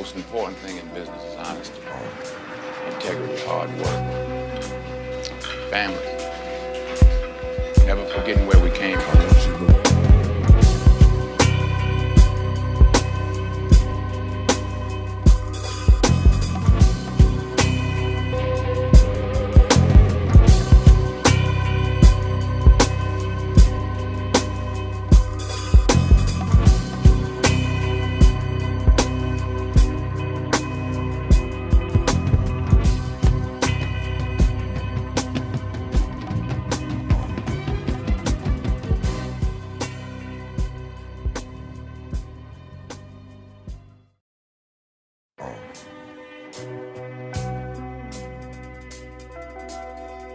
most important thing in business is honesty, integrity, hard work, family, never forgetting where we came from.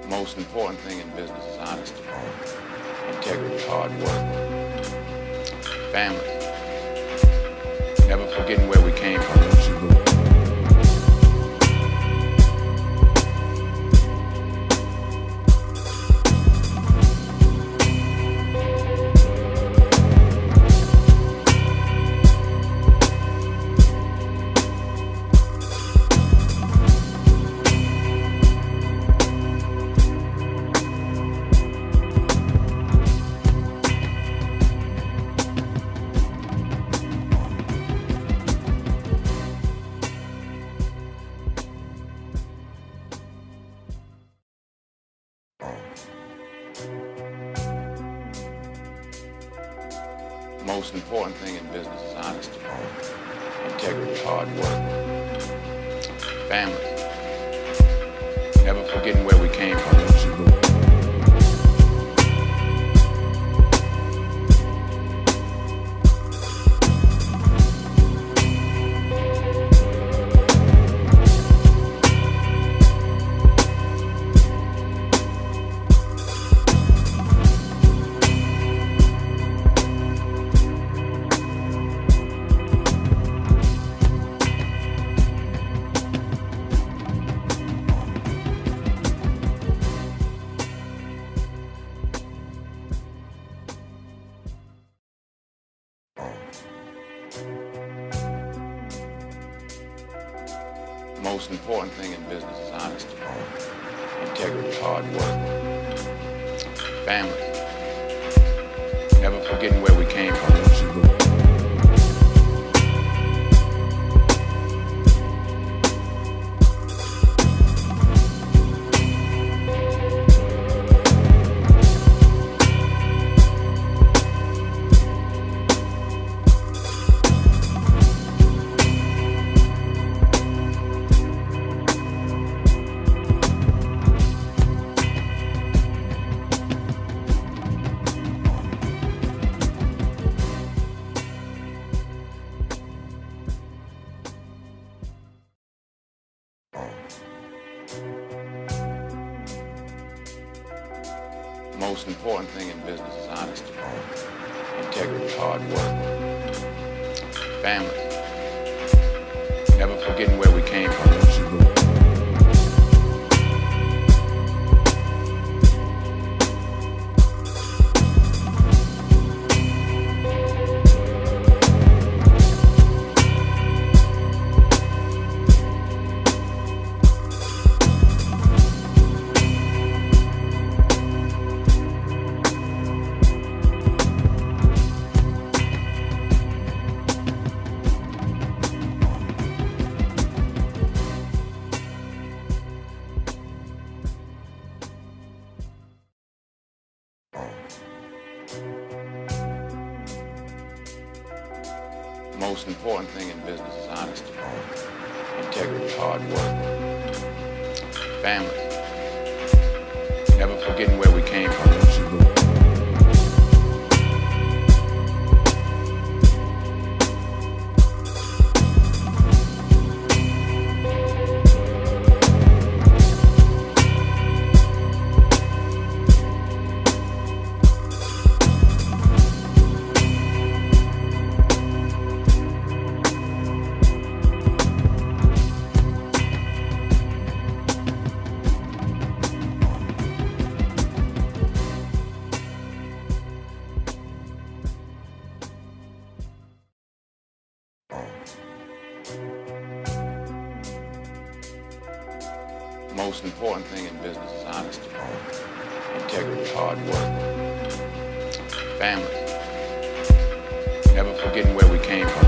The most important thing in business is honesty, integrity, hard work, family, never forgetting where we came from. The most important thing in business is honesty, integrity, hard work, family, never forgetting where we came from. The most important thing in business is honesty, integrity, hard work, family, never forgetting where we came from. The most important thing in business is honesty, integrity, hard work, family, never forgetting where we came from. The most important thing in business is honesty, integrity, hard work, family, never forgetting where we came from. Most important thing in business is honesty, integrity, hard work, family, never forgetting where we came from.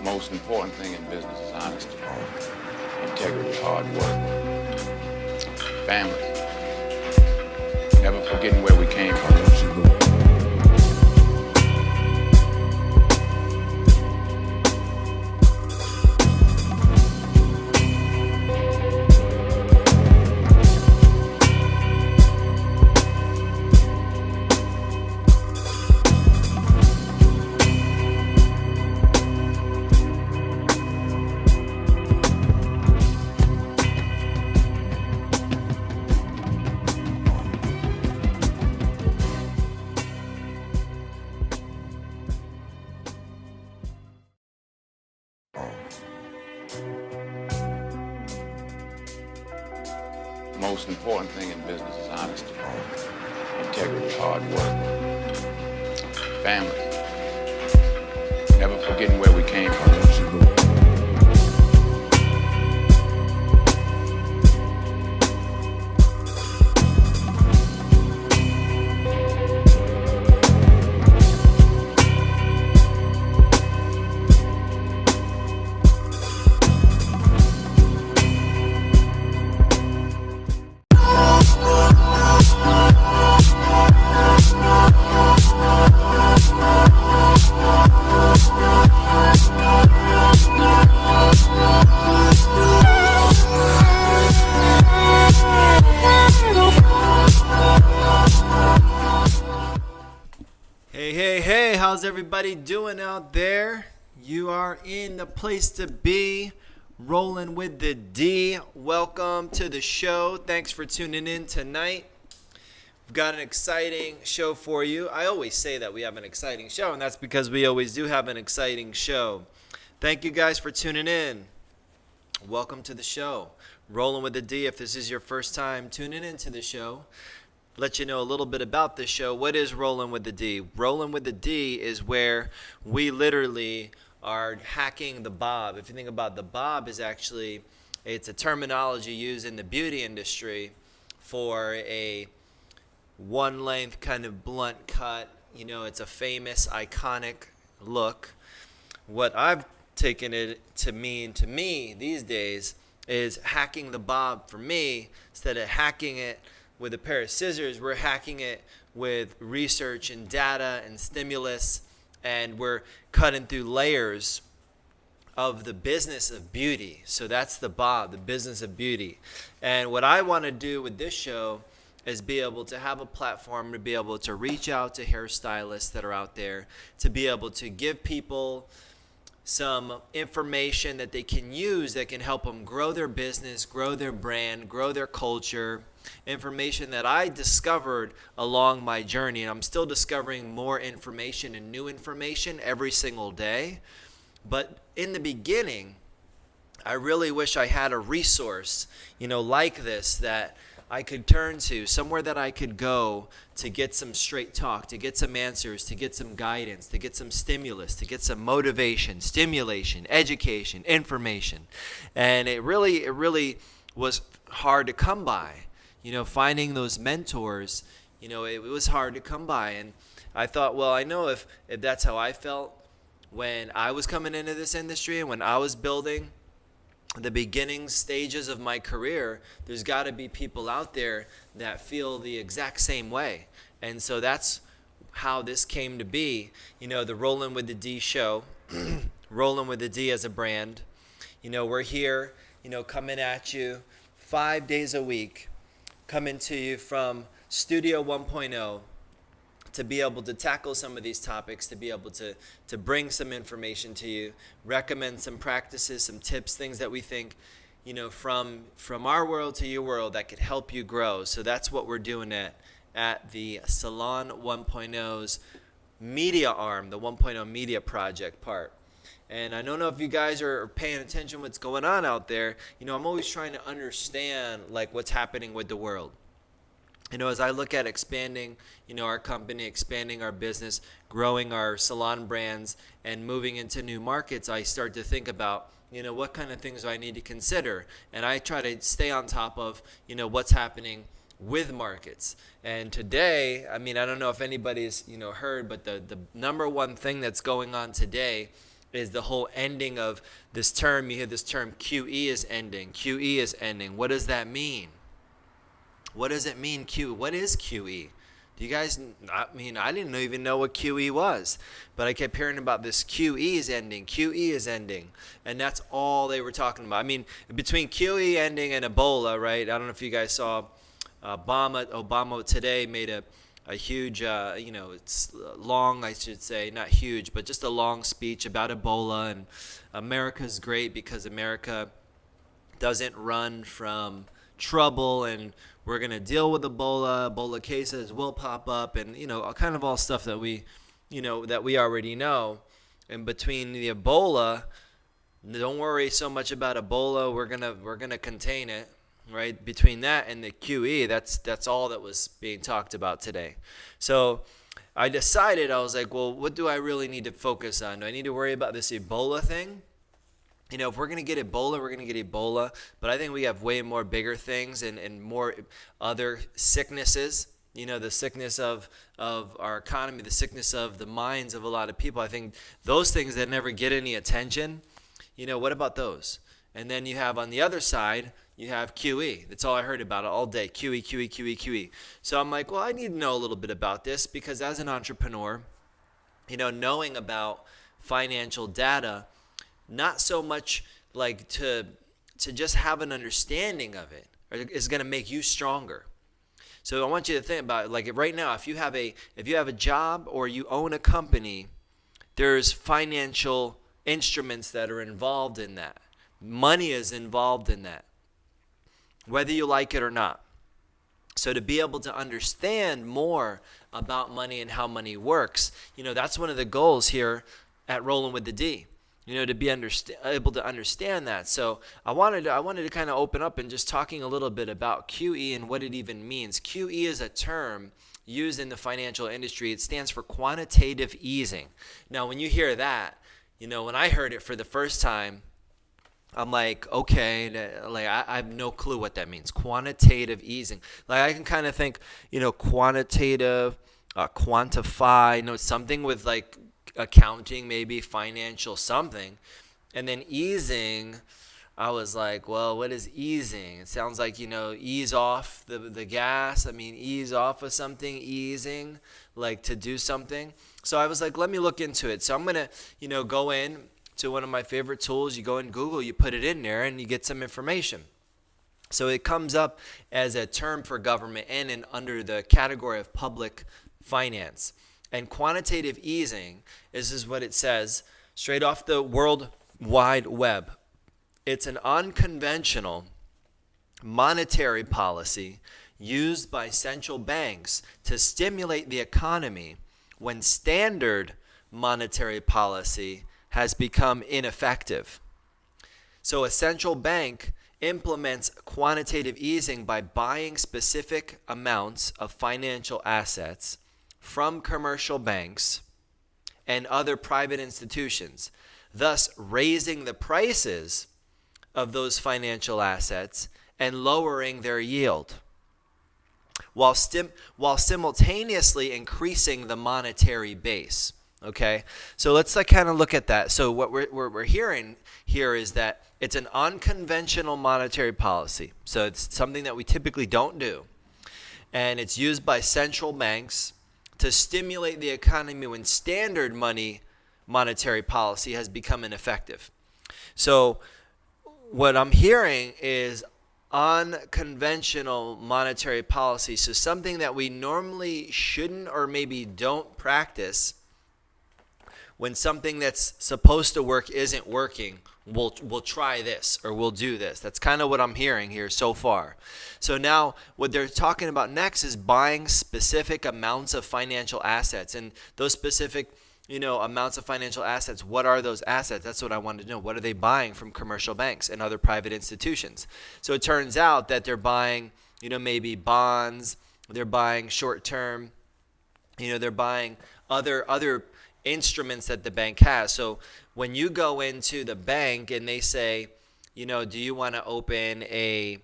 Most important thing in business is honesty, integrity, hard work, family, never forgetting where we came from. Most important thing in business is honesty, integrity, hard work, family, never forgetting where we came from. Hey, how's everybody doing out there? You are in the place to be, rolling with the D. Welcome to the show. Thanks for tuning in tonight. We've got an exciting show for you. I always say that we have an exciting show, and that's because we always do have an exciting show. Thank you guys for tuning in. Welcome to the show. Rolling with the D. If this is your first time tuning into the show, let you know a little bit about this show. What is Rolling with the D? Rolling with the D is where we literally are hacking the bob. If you think about the bob, it's a terminology used in the beauty industry for a one length kind of blunt cut. You know, it's a famous, iconic look. What I've taken it to mean to me these days is hacking the bob for me. Instead of hacking it with a pair of scissors, we're hacking it with research and data and stimulus, and we're cutting through layers of the business of beauty. So that's the bob, the business of beauty. And what I want to do with this show is be able to have a platform to be able to reach out to hairstylists that are out there, to be able to give people some information that they can use that can help them grow their business, grow their brand, grow their culture. Information that I discovered along my journey, and I'm still discovering more information and new information every single day. But in the beginning, I really wish I had a resource, like this that I could turn to, somewhere that I could go to get some straight talk, to get some answers, to get some guidance, to get some stimulus, to get some motivation, stimulation, education, information. And it really was hard to come by. Finding those mentors, it was hard to come by. And I thought, well, I know if that's how I felt when I was coming into this industry and when I was building the beginning stages of my career, there's got to be people out there that feel the exact same way. And so that's how this came to be, the Rolling with the D show, Rolling with the D as a brand. We're here, coming at you 5 days a week, coming to you from Studio 1.0 to be able to tackle some of these topics, to be able to bring some information to you, recommend some practices, some tips, things that we think, from our world to your world that could help you grow. So that's what we're doing at the Salon 1.0's media arm, the 1.0 media project part. And I don't know if you guys are paying attention what's going on out there. I'm always trying to understand what's happening with the world. As I look at expanding, our company, expanding our business, growing our salon brands, and moving into new markets, I start to think about, what kind of things do I need to consider? And I try to stay on top of, what's happening with markets. And today, I don't know if anybody's, heard, but the number one thing that's going on today is the whole ending of this term. You hear this term, QE is ending. QE is ending. What does that mean? What does it mean, QE? What is QE? Do you guys, I didn't even know what QE was, but I kept hearing about this QE is ending, QE is ending, and that's all they were talking about. Between QE ending and Ebola, right? I don't know if you guys saw Obama today made a huge, it's long, I should say, not huge, but just a long speech about Ebola, and America's great because America doesn't run from trouble, and we're going to deal with Ebola cases will pop up, and kind of all stuff that we already know. And between the Ebola, don't worry so much about Ebola, we're going to contain it, right? Between that and the QE, that's all that was being talked about today. So I decided, I was like, well, what do I really need to focus on? Do I need to worry about this Ebola thing? If we're going to get Ebola, we're going to get Ebola. But I think we have way more bigger things and more other sicknesses. The sickness of our economy, the sickness of the minds of a lot of people. I think those things that never get any attention, what about those? And then you have on the other side, you have QE. That's all I heard about it all day. QE, QE, QE, QE. So I'm like, well, I need to know a little bit about this because as an entrepreneur, knowing about financial data, not so much to just have an understanding of it is going to make you stronger. So I want you to think about it, right now, if you have a job or you own a company, there's financial instruments that are involved in that. Money is involved in that, whether you like it or not. So to be able to understand more about money and how money works, that's one of the goals here at Rolling with the D. To be able to understand that. So I wanted to kind of open up and just talking a little bit about QE and what it even means. QE is a term used in the financial industry. It stands for quantitative easing. Now, when you hear that, when I heard it for the first time, I'm like, okay, I have no clue what that means. Quantitative easing. I can kind of think, quantitative, quantify, something with accounting, maybe financial something. And then easing, I was like, well, what is easing? It sounds like, ease off the gas. Ease off of something, easing, to do something. So I was like, let me look into it. So I'm going to, go in to one of my favorite tools. You go in Google, you put it in there, and you get some information. So it comes up as a term for government and under the category of public finance. And quantitative easing is what it says straight off the World Wide Web. It's an unconventional monetary policy used by central banks to stimulate the economy when standard monetary policy has become ineffective. So a central bank implements quantitative easing by buying specific amounts of financial assets from commercial banks and other private institutions, thus raising the prices of those financial assets and lowering their yield, while simultaneously increasing the monetary base. Okay, so let's kind of look at that. So what we're hearing here is that it's an unconventional monetary policy. So it's something that we typically don't do, and it's used by central banks to stimulate the economy when standard monetary policy has become ineffective. So what I'm hearing is unconventional monetary policy. So something that we normally shouldn't or maybe don't practice. When something that's supposed to work isn't working, we'll try this or we'll do this. That's kind of what I'm hearing here so far. So now what they're talking about next is buying specific amounts of financial assets. And those specific amounts of financial assets, what are those assets? That's what I wanted to know. What are they buying from commercial banks and other private institutions? So it turns out that they're buying, maybe bonds, they're buying short-term, they're buying other instruments that the bank has. So when you go into the bank and they say, do you want to open a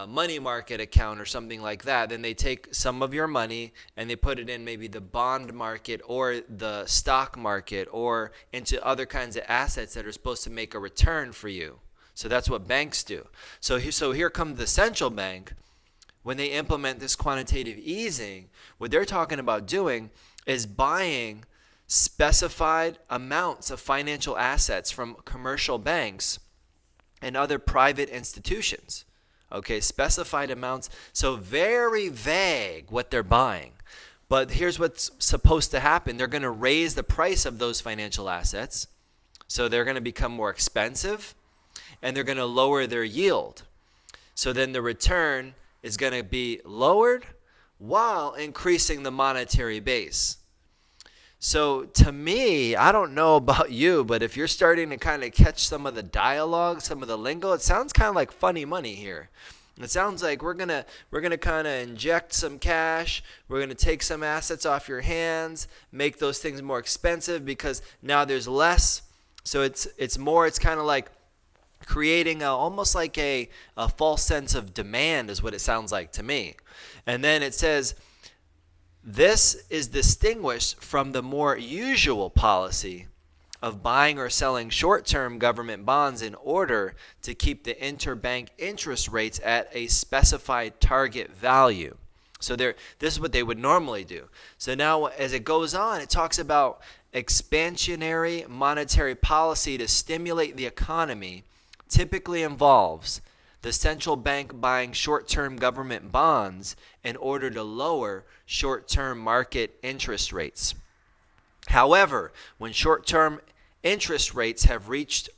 money market account or something like that, then they take some of your money and they put it in maybe the bond market or the stock market or into other kinds of assets that are supposed to make a return for you. So that's what banks do. So here comes the central bank. When they implement this quantitative easing, what they're talking about doing is buying specified amounts of financial assets from commercial banks and other private institutions. Okay, specified amounts. So very vague what they're buying. But here's what's supposed to happen. They're going to raise the price of those financial assets. So they're going to become more expensive and they're going to lower their yield. So then the return is going to be lowered while increasing the monetary base. So to me, I don't know about you, but if you're starting to kind of catch some of the dialogue, some of the lingo, it sounds kind of like funny money here. It sounds like we're gonna kind of inject some cash. We're gonna take some assets off your hands, make those things more expensive because now there's less. So it's kind of like creating almost like a false sense of demand is what it sounds like to me. And then it says, this is distinguished from the more usual policy of buying or selling short-term government bonds in order to keep the interbank interest rates at a specified target value. So this is what they would normally do. So now as it goes on, it talks about expansionary monetary policy to stimulate the economy typically involves the central bank buying short-term government bonds in order to lower short-term market interest rates. However, when short-term interest rates have reached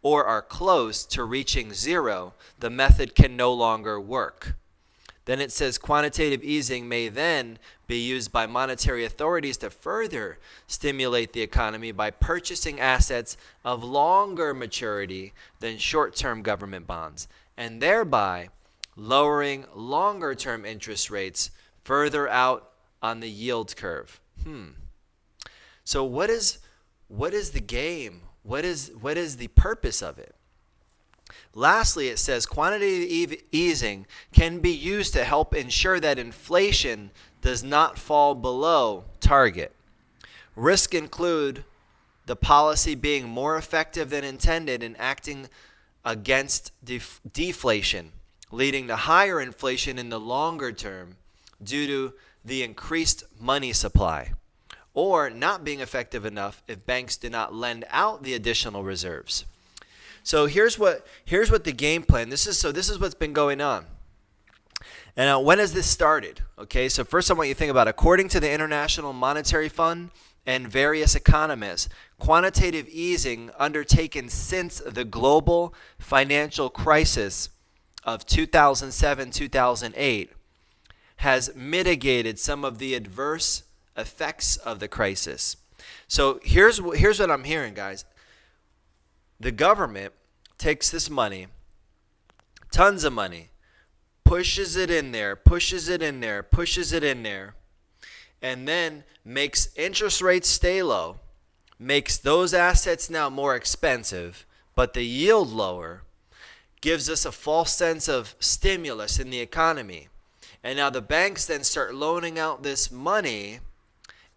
or are close to reaching zero, the method can no longer work. Then it says quantitative easing may then be used by monetary authorities to further stimulate the economy by purchasing assets of longer maturity than short-term government bonds, and thereby lowering longer-term interest rates further out on the yield curve. So what is the game? What is the purpose of it? Lastly, it says quantitative easing can be used to help ensure that inflation does not fall below target. Risks include the policy being more effective than intended in acting against deflation, leading to higher inflation in the longer term due to the increased money supply, or not being effective enough if banks do not lend out the additional reserves. So here's what the game plan. This is what's been going on. And when has this started? Okay, so first I want you to think about, according to the International Monetary Fund and various economists, quantitative easing undertaken since the global financial crisis of 2007-2008 has mitigated some of the adverse effects of the crisis. So here's what I'm hearing, guys. The government takes this money, tons of money, pushes it in there, and then makes interest rates stay low, makes those assets now more expensive, but the yield lower, gives us a false sense of stimulus in the economy. And now the banks then start loaning out this money,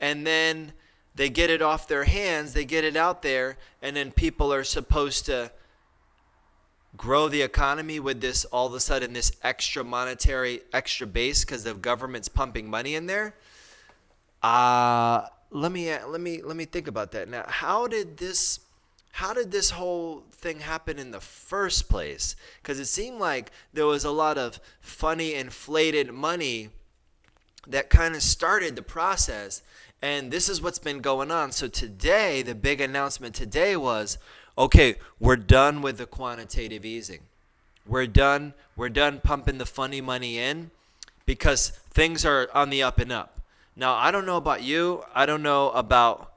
and then they get it off their hands, they get it out there, and then people are supposed to grow the economy with this, all of a sudden, this extra extra base because the government's pumping money in there. Let me think about that. Now, how did this how did this whole thing happen in the first place? Because it seemed like there was a lot of funny inflated money that kind of started the process, and this is what's been going on. So today, the big announcement today was, okay, we're done with the quantitative easing. We're done pumping the funny money in because things are on the up and up. Now, I don't know about you. I don't know about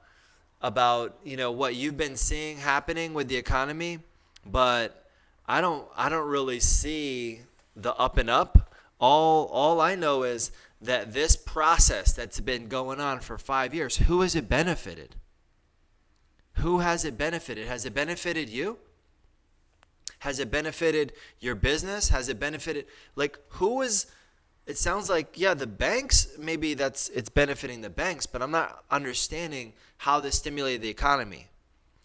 what you've been seeing happening with the economy, but I don't really see the up and up. All I know is that this process that's been going on for 5 years, who has it benefited? Who has it benefited? Has it benefited you? Has it benefited your business? Has it benefited, it sounds like, yeah, the banks, maybe it's benefiting the banks, but I'm not understanding how this stimulated the economy.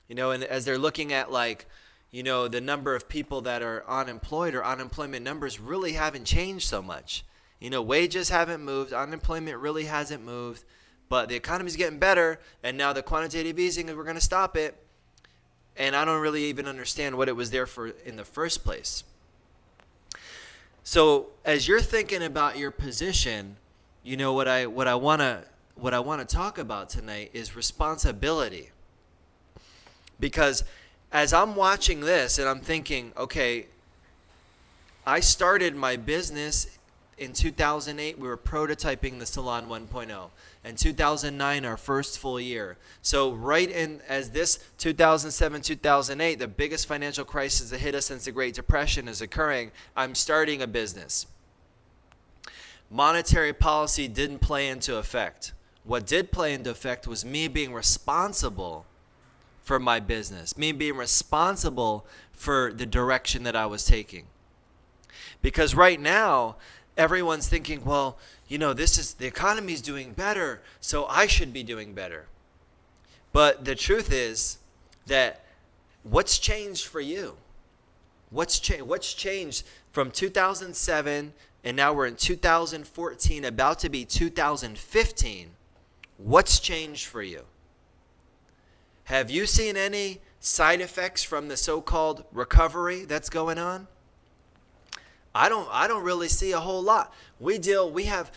And as they're looking at the number of people that are unemployed, or unemployment numbers really haven't changed so much. Wages haven't moved, unemployment really hasn't moved, but the economy's getting better, and now the quantitative easing, we're going to stop it. And I don't really even understand what it was there for in the first place. So as you're thinking about your position, what I want to talk about tonight is responsibility. Because as I'm watching this and I'm thinking, okay, I started my business in 2008. We were prototyping the Salon 1.0. In 2009, our first full year. So right in as this 2007, 2008, the biggest financial crisis that hit us since the Great Depression is occurring, I'm starting a business. Monetary policy didn't play into effect. What did play into effect was me being responsible for my business, me being responsible for the direction that I was taking. Because right now, everyone's thinking, well, the economy's doing better, so I should be doing better. But the truth is that what's changed for you? What's changed from 2007, and now we're in 2014, about to be 2015. What's changed for you? Have you seen any side effects from the so-called recovery that's going on? I don't really see a whole lot. We have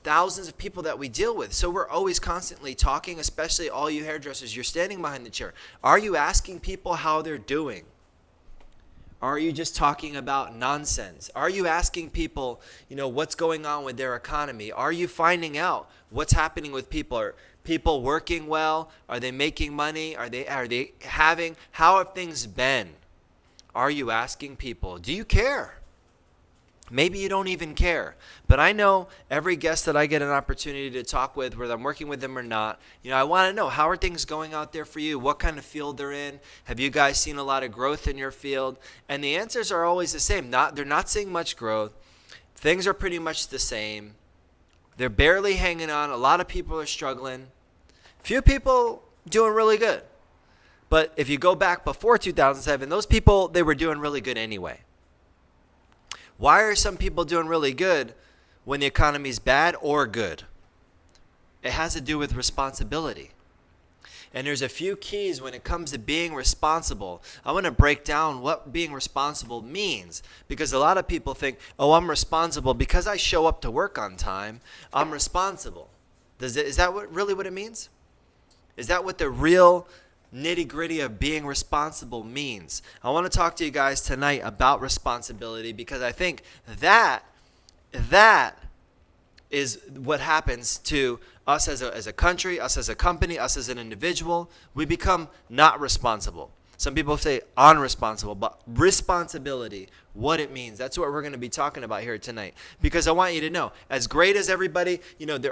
thousands of people that we deal with. So we're always constantly talking, especially all you hairdressers. You're standing behind the chair. Are you asking people how they're doing? Are you just talking about nonsense? Are you asking people, what's going on with their economy? Are you finding out what's happening with people? Are people working well? Are they making money? How have things been? Are you asking people? Do you care? Maybe you don't even care. But I know every guest that I get an opportunity to talk with, whether I'm working with them or not, I want to know, how are things going out there for you? What kind of field they're in? Have you guys seen a lot of growth in your field? And the answers are always the same. They're not seeing much growth. Things are pretty much the same. They're barely hanging on. A lot of people are struggling. Few people doing really good. But if you go back before 2007, those people, they were doing really good anyway. Why are some people doing really good when the economy's bad or good? It has to do with responsibility. And there's a few keys when it comes to being responsible. I want to break down what being responsible means, because a lot of people think, oh, I'm responsible because I show up to work on time. I'm responsible. Is that really what it means? Is that what the real nitty-gritty of being responsible means? I want to talk to you guys tonight about responsibility, because I think that is what happens to us as a country, us as a company, us as an individual. We become not responsible. Some people say unresponsible, but responsibility, what it means. That's what we're going to be talking about here tonight. Because I want you to know, as great as everybody,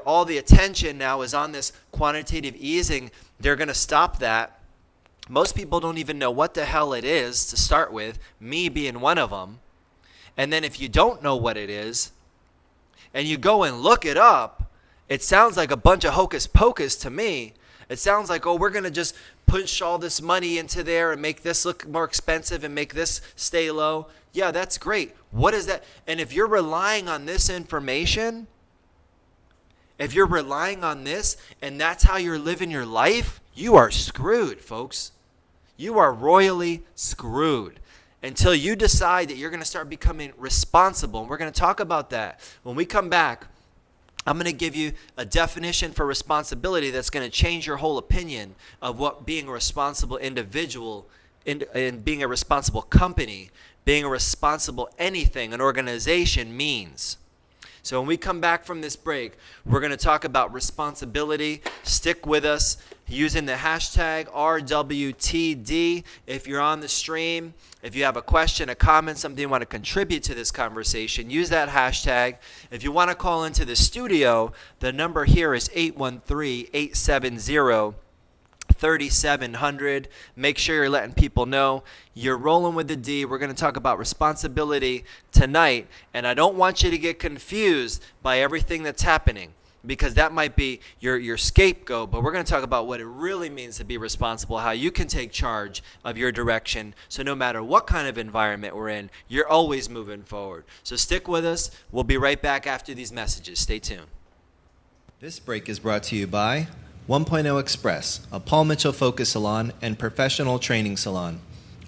all the attention now is on this quantitative easing, they're going to stop that. Most people don't even know what the hell it is to start with, me being one of them. And then if you don't know what it is, and you go and look it up, it sounds like a bunch of hocus pocus to me. It sounds like, oh, we're going to just push all this money into there and make this look more expensive and make this stay low. Yeah, that's great. What is that? And if you're relying on this information, if you're relying on this and that's how you're living your life, you are screwed, folks. you are royally screwed until you decide that you're going to start becoming responsible. And we're going to talk about that. When we come back, I'm going to give you a definition for responsibility that's going to change your whole opinion of what being a responsible individual and being a responsible company, being a responsible anything, an organization means. So when we come back from this break, we're going to talk about responsibility. Stick with us using the hashtag RWTD. If you're on the stream, if you have a question, a comment, something you want to contribute to this conversation, use that hashtag. If you want to call into the studio, the number here is 813-870-3700. Make sure you're letting people know you're rolling with the D. We're going to talk about responsibility tonight, and I don't want you to get confused by everything that's happening, because that might be your scapegoat, but we're going to talk about what it really means to be responsible, how you can take charge of your direction, so no matter what kind of environment we're in, you're always moving forward. So stick with us. We'll be right back after these messages. Stay tuned. This break is brought to you by 1.0 Express, a Paul Mitchell focus salon and professional training salon.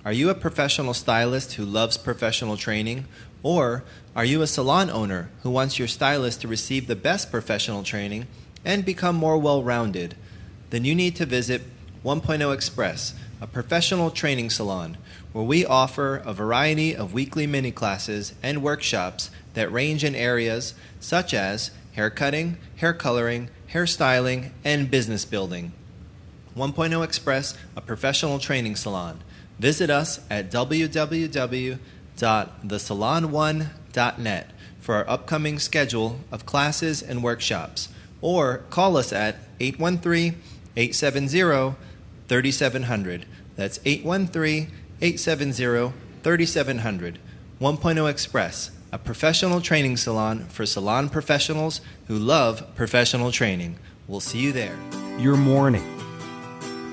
Are you a professional stylist who loves professional training? Or are you a salon owner who wants your stylist to receive the best professional training and become more well-rounded? Then you need to visit 1.0 Express, a professional training salon, where we offer a variety of weekly mini classes and workshops that range in areas such as hair cutting, hair coloring, hairstyling, and business building. 1.0 Express, a professional training salon. Visit us at www.thesalon1.net for our upcoming schedule of classes and workshops, or call us at 813-870-3700. That's 813-870-3700. 1.0 Express, a professional training salon for salon professionals who love professional training. We'll see you there. Your morning,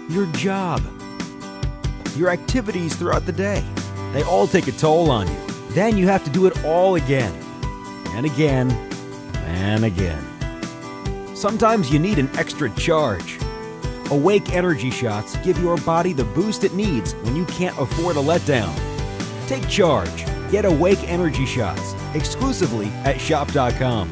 your job, your activities throughout the day, they all take a toll on you. Then you have to do it all again, and again, and again. Sometimes you need an extra charge. Awake Energy Shots give your body the boost it needs when you can't afford a letdown. Take charge. Get Awake Energy Shots exclusively at shop.com.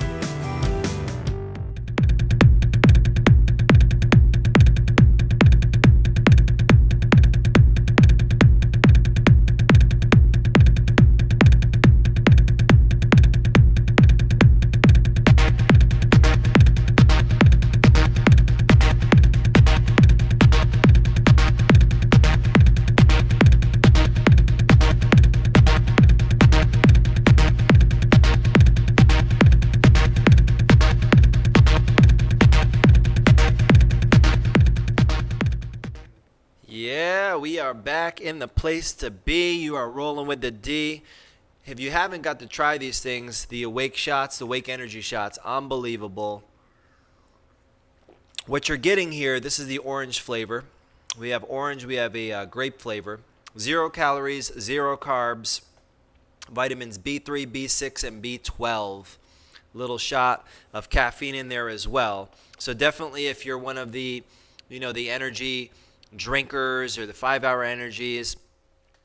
We are back in the place to be. You are rolling with the D. If you haven't got to try these things, the Awake Shots, the Awake Energy Shots, unbelievable. What you're getting here, this is the orange flavor. We have orange, we have a grape flavor. 0 calories, 0 carbs, vitamins B3, B6, and B12. Little shot of caffeine in there as well. So definitely if you're one of the, the energy drinkers or the 5-hour energies,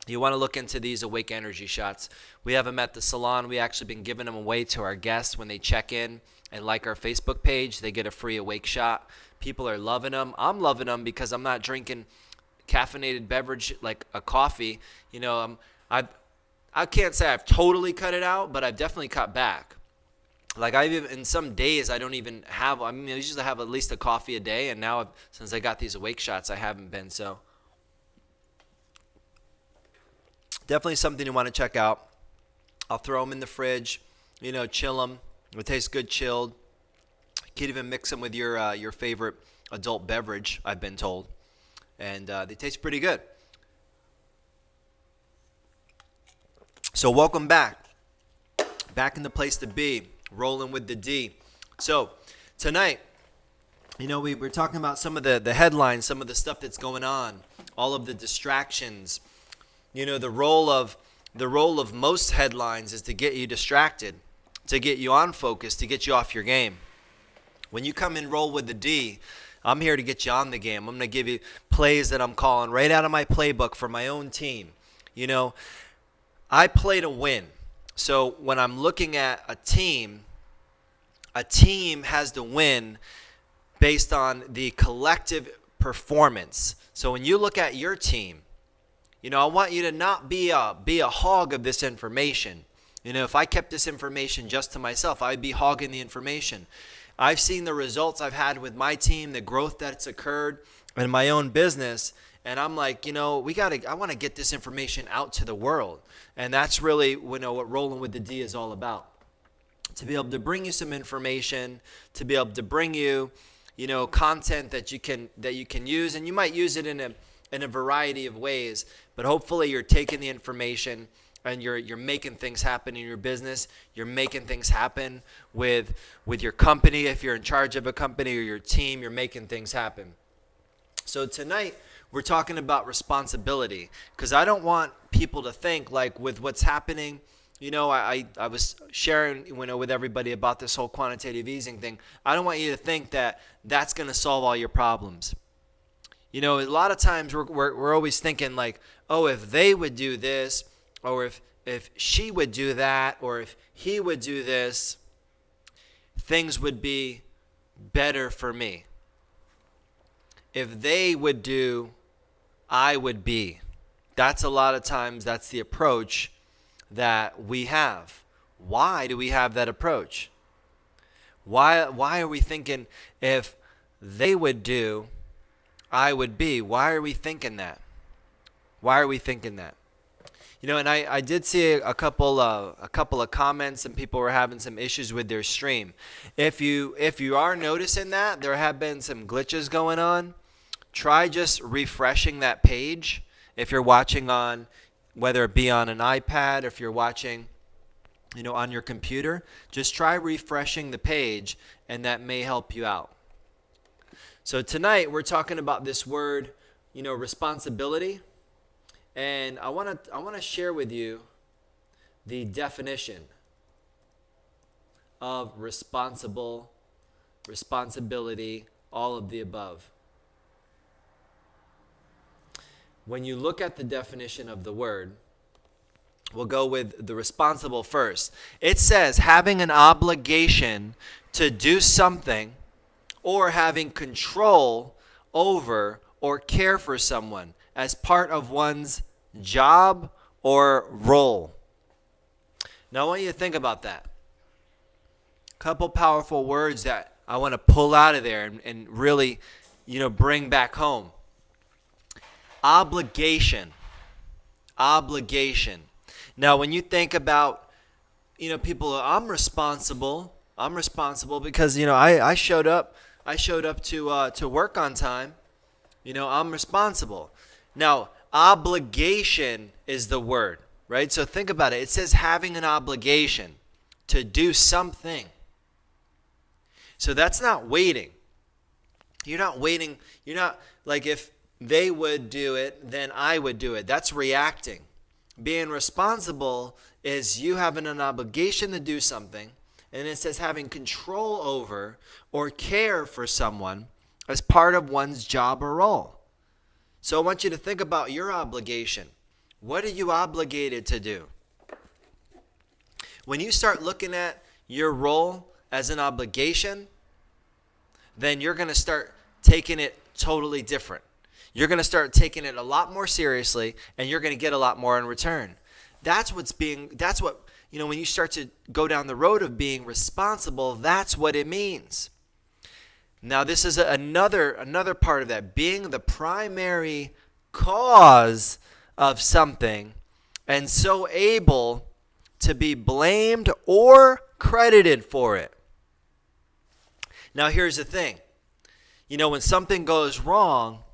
you want to look into these Awake Energy Shots. We have them at the salon. We actually been giving them away to our guests when they check in and like our Facebook page. They get a free Awake Shot. People are loving them. I'm loving them because I'm not drinking caffeinated beverage like a coffee. I can't say I've totally cut it out, but I've definitely cut back. Like in some days I don't even have, I usually have at least a coffee a day, and now since I got these Awake Shots, I haven't been. So definitely something you want to check out. I'll throw them in the fridge, chill them. It tastes good chilled. You can even mix them with your favorite adult beverage, I've been told. And they taste pretty good. So welcome back. Back in the place to be. Rolling with the D. So tonight, we were talking about some of the headlines, some of the stuff that's going on, all of the distractions. The role of most headlines is to get you distracted, to get you on focus, to get you off your game. When you come and roll with the D, I'm here to get you on the game. I'm going to give you plays that I'm calling right out of my playbook for my own team. You know, I play to win. So when I'm looking at a team has to win based on the collective performance. So when you look at your team, you know, I want you to not be a hog of this information. You know, if I kept this information just to myself, I'd be hogging the information. I've seen the results I've had with my team, the growth that's occurred in my own business, and I'm like, you know, I want to get this information out to the world. And that's really, you know, what Rolling with the D is all about. To be able to bring you some information, to be able to bring you, you know, content that you can use, and you might use it in a variety of ways, but hopefully you're taking the information and you're making things happen in your business. You're making things happen with your company. If you're in charge of a company or your team, you're making things happen. So tonight we're talking about responsibility, because I don't want people to think like with what's happening. You know, I was sharing, you know, with everybody about this whole quantitative easing thing. I don't want you to think that that's going to solve all your problems. You know, a lot of times we're always thinking like, oh, if they would do this, or if she would do that, or if he would do this, things would be better for me. If they would do, I would be. That's a lot of times, that's the approach that we have. Why do we have that approach? Why are we thinking if they would do, I would be? Why are we thinking that? Why are we thinking that? You know, and I did see a couple of comments, and people were having some issues with their stream. If you are noticing that there have been some glitches going on, try just refreshing that page. If you're watching on, whether it be on an iPad, or if you're watching, you know, on your computer, just try refreshing the page, and that may help you out. So tonight we're talking about this word, you know, responsibility. And I want to share with you the definition of responsibility, all of the above. When you look at the definition of the word, we'll go with the responsible first. It says having an obligation to do something, or having control over or care for someone as part of one's job or role. Now I want you to think about that. A couple powerful words that I want to pull out of there and really, you know, bring back home. Obligation. Now when you think about, you know, people, I'm responsible because, you know, I showed up to work on time. You know, I'm responsible. Now, obligation is the word, right? So think about it. It says having an obligation to do something. So that's not waiting. You're not waiting. You're not like, if they would do it, then I would do it. That's reacting. Being responsible is you having an obligation to do something, and it says having control over or care for someone as part of one's job or role. So I want you to think about your obligation. What are you obligated to do? When you start looking at your role as an obligation, then you're going to start taking it totally different. You're going to start taking it a lot more seriously, and you're going to get a lot more in return. That's what, you know, when you start to go down the road of being responsible, that's what it means. Now, this is another part of that, being the primary cause of something and so able to be blamed or credited for it. Now, here's the thing. You know, when something goes wrong,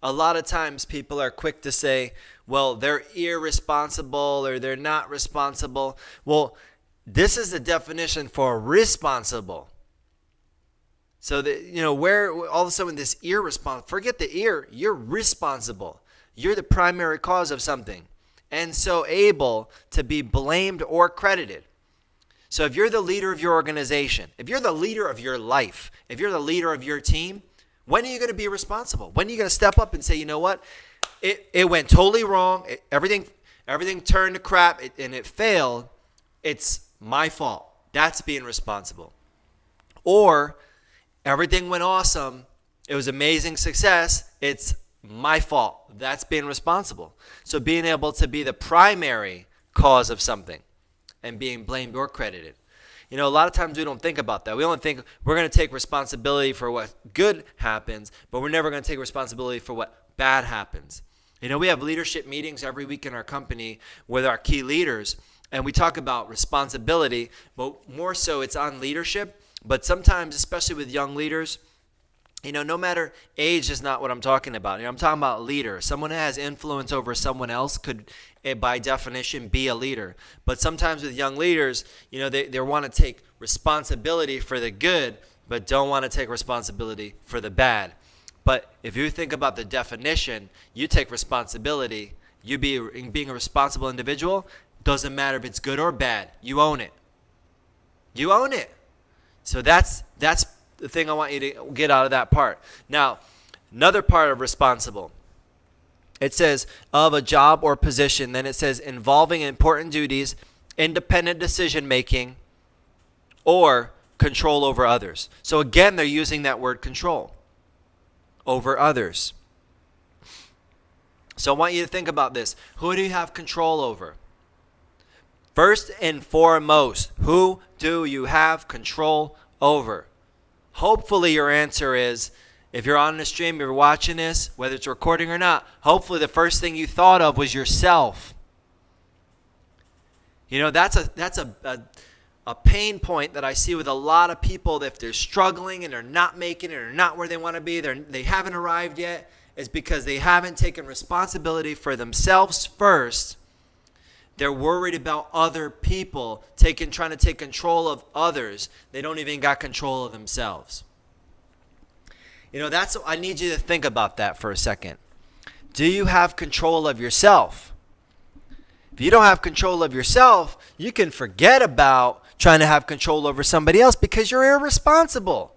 a lot of times people are quick to say, well, they're irresponsible or they're not responsible. Well, this is the definition for responsible. So that, you know, where all of a sudden this irresponsible, forget the you're responsible. You're the primary cause of something and so able to be blamed or credited. So if you're the leader of your organization, if you're the leader of your life, if you're the leader of your team, When are you going to be responsible? When are you going to step up and say, you know what? It went totally wrong. Everything turned to crap and it failed. It's my fault. That's being responsible. Or everything went awesome. It was amazing success. It's my fault. That's being responsible. So being able to be the primary cause of something and being blamed or credited. You know, a lot of times we don't think about that. We only think we're going to take responsibility for what good happens, but we're never going to take responsibility for what bad happens. You know, we have leadership meetings every week in our company with our key leaders, and we talk about responsibility, but more so it's on leadership. But sometimes, especially with young leaders, you know, no matter age is not what I'm talking about. You know, I'm talking about a leader. Someone who has influence over someone else could, by definition, be a leader. But sometimes with young leaders, you know, they want to take responsibility for the good, but don't want to take responsibility for the bad. But if you think about the definition, you take responsibility. Being a responsible individual, doesn't matter if it's good or bad. You own it. You own it. So that's the thing I want you to get out of that part. Now, another part of responsible. It says of a job or position. Then it says involving important duties, independent decision making, or control over others. So again, they're using that word control over others. So I want you to think about this. Who do you have control over? First and foremost, who do you have control over? Hopefully your answer is, if you're on the stream, you're watching this, whether it's recording or not, hopefully the first thing you thought of was yourself. You know, that's a pain point that I see with a lot of people that if they're struggling and they're not making it or not where they want to be, they haven't arrived yet, is because they haven't taken responsibility for themselves first. They're worried about other people, trying to take control of others. They don't even got control of themselves. You know, I need you to think about that for a second. Do you have control of yourself? If you don't have control of yourself, you can forget about trying to have control over somebody else because you're irresponsible.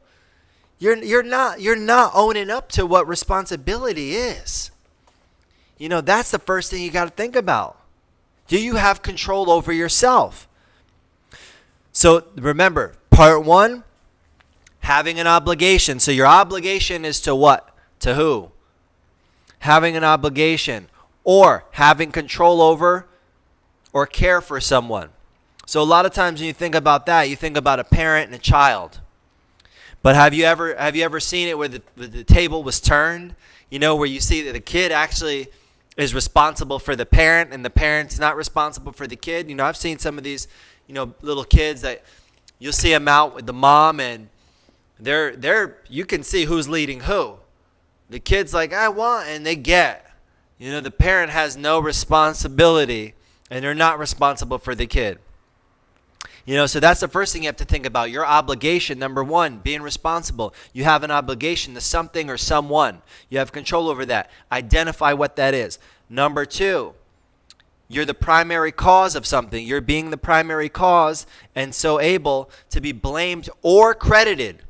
You're not owning up to what responsibility is. You know, that's the first thing you got to think about. Do you have control over yourself? So remember, part one, having an obligation. So your obligation is to what? To who? Having an obligation or having control over or care for someone. So a lot of times when you think about that, you think about a parent and a child. But have you ever seen it where the table was turned? You know, where you see that the kid actually is responsible for the parent and the parent's not responsible for the kid. You know, I've seen some of these, you know, little kids that you'll see them out with the mom and you can see who's leading who. The kid's like, I want, and they get. You know, the parent has no responsibility and they're not responsible for the kid. You know, so that's the first thing you have to think about. Your obligation, number one, being responsible. You have an obligation to something or someone. You have control over that. Identify what that is. Number two, you're the primary cause of something. You're being the primary cause and so able to be blamed or credited.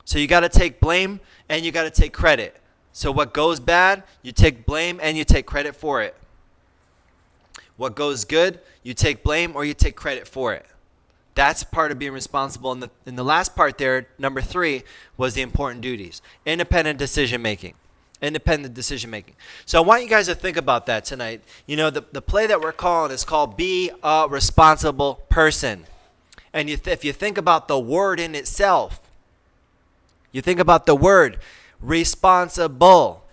So you got to take blame and you got to take credit. So what goes bad, you take blame and you take credit for it. What goes good, you take blame or you take credit for it. That's part of being responsible. And the last part there, number three, was the important duties. Independent decision making. Independent decision making. So I want you guys to think about that tonight. You know, the play that we're calling is called Be a Responsible Person. And if you think about the word in itself, you think about the word responsible.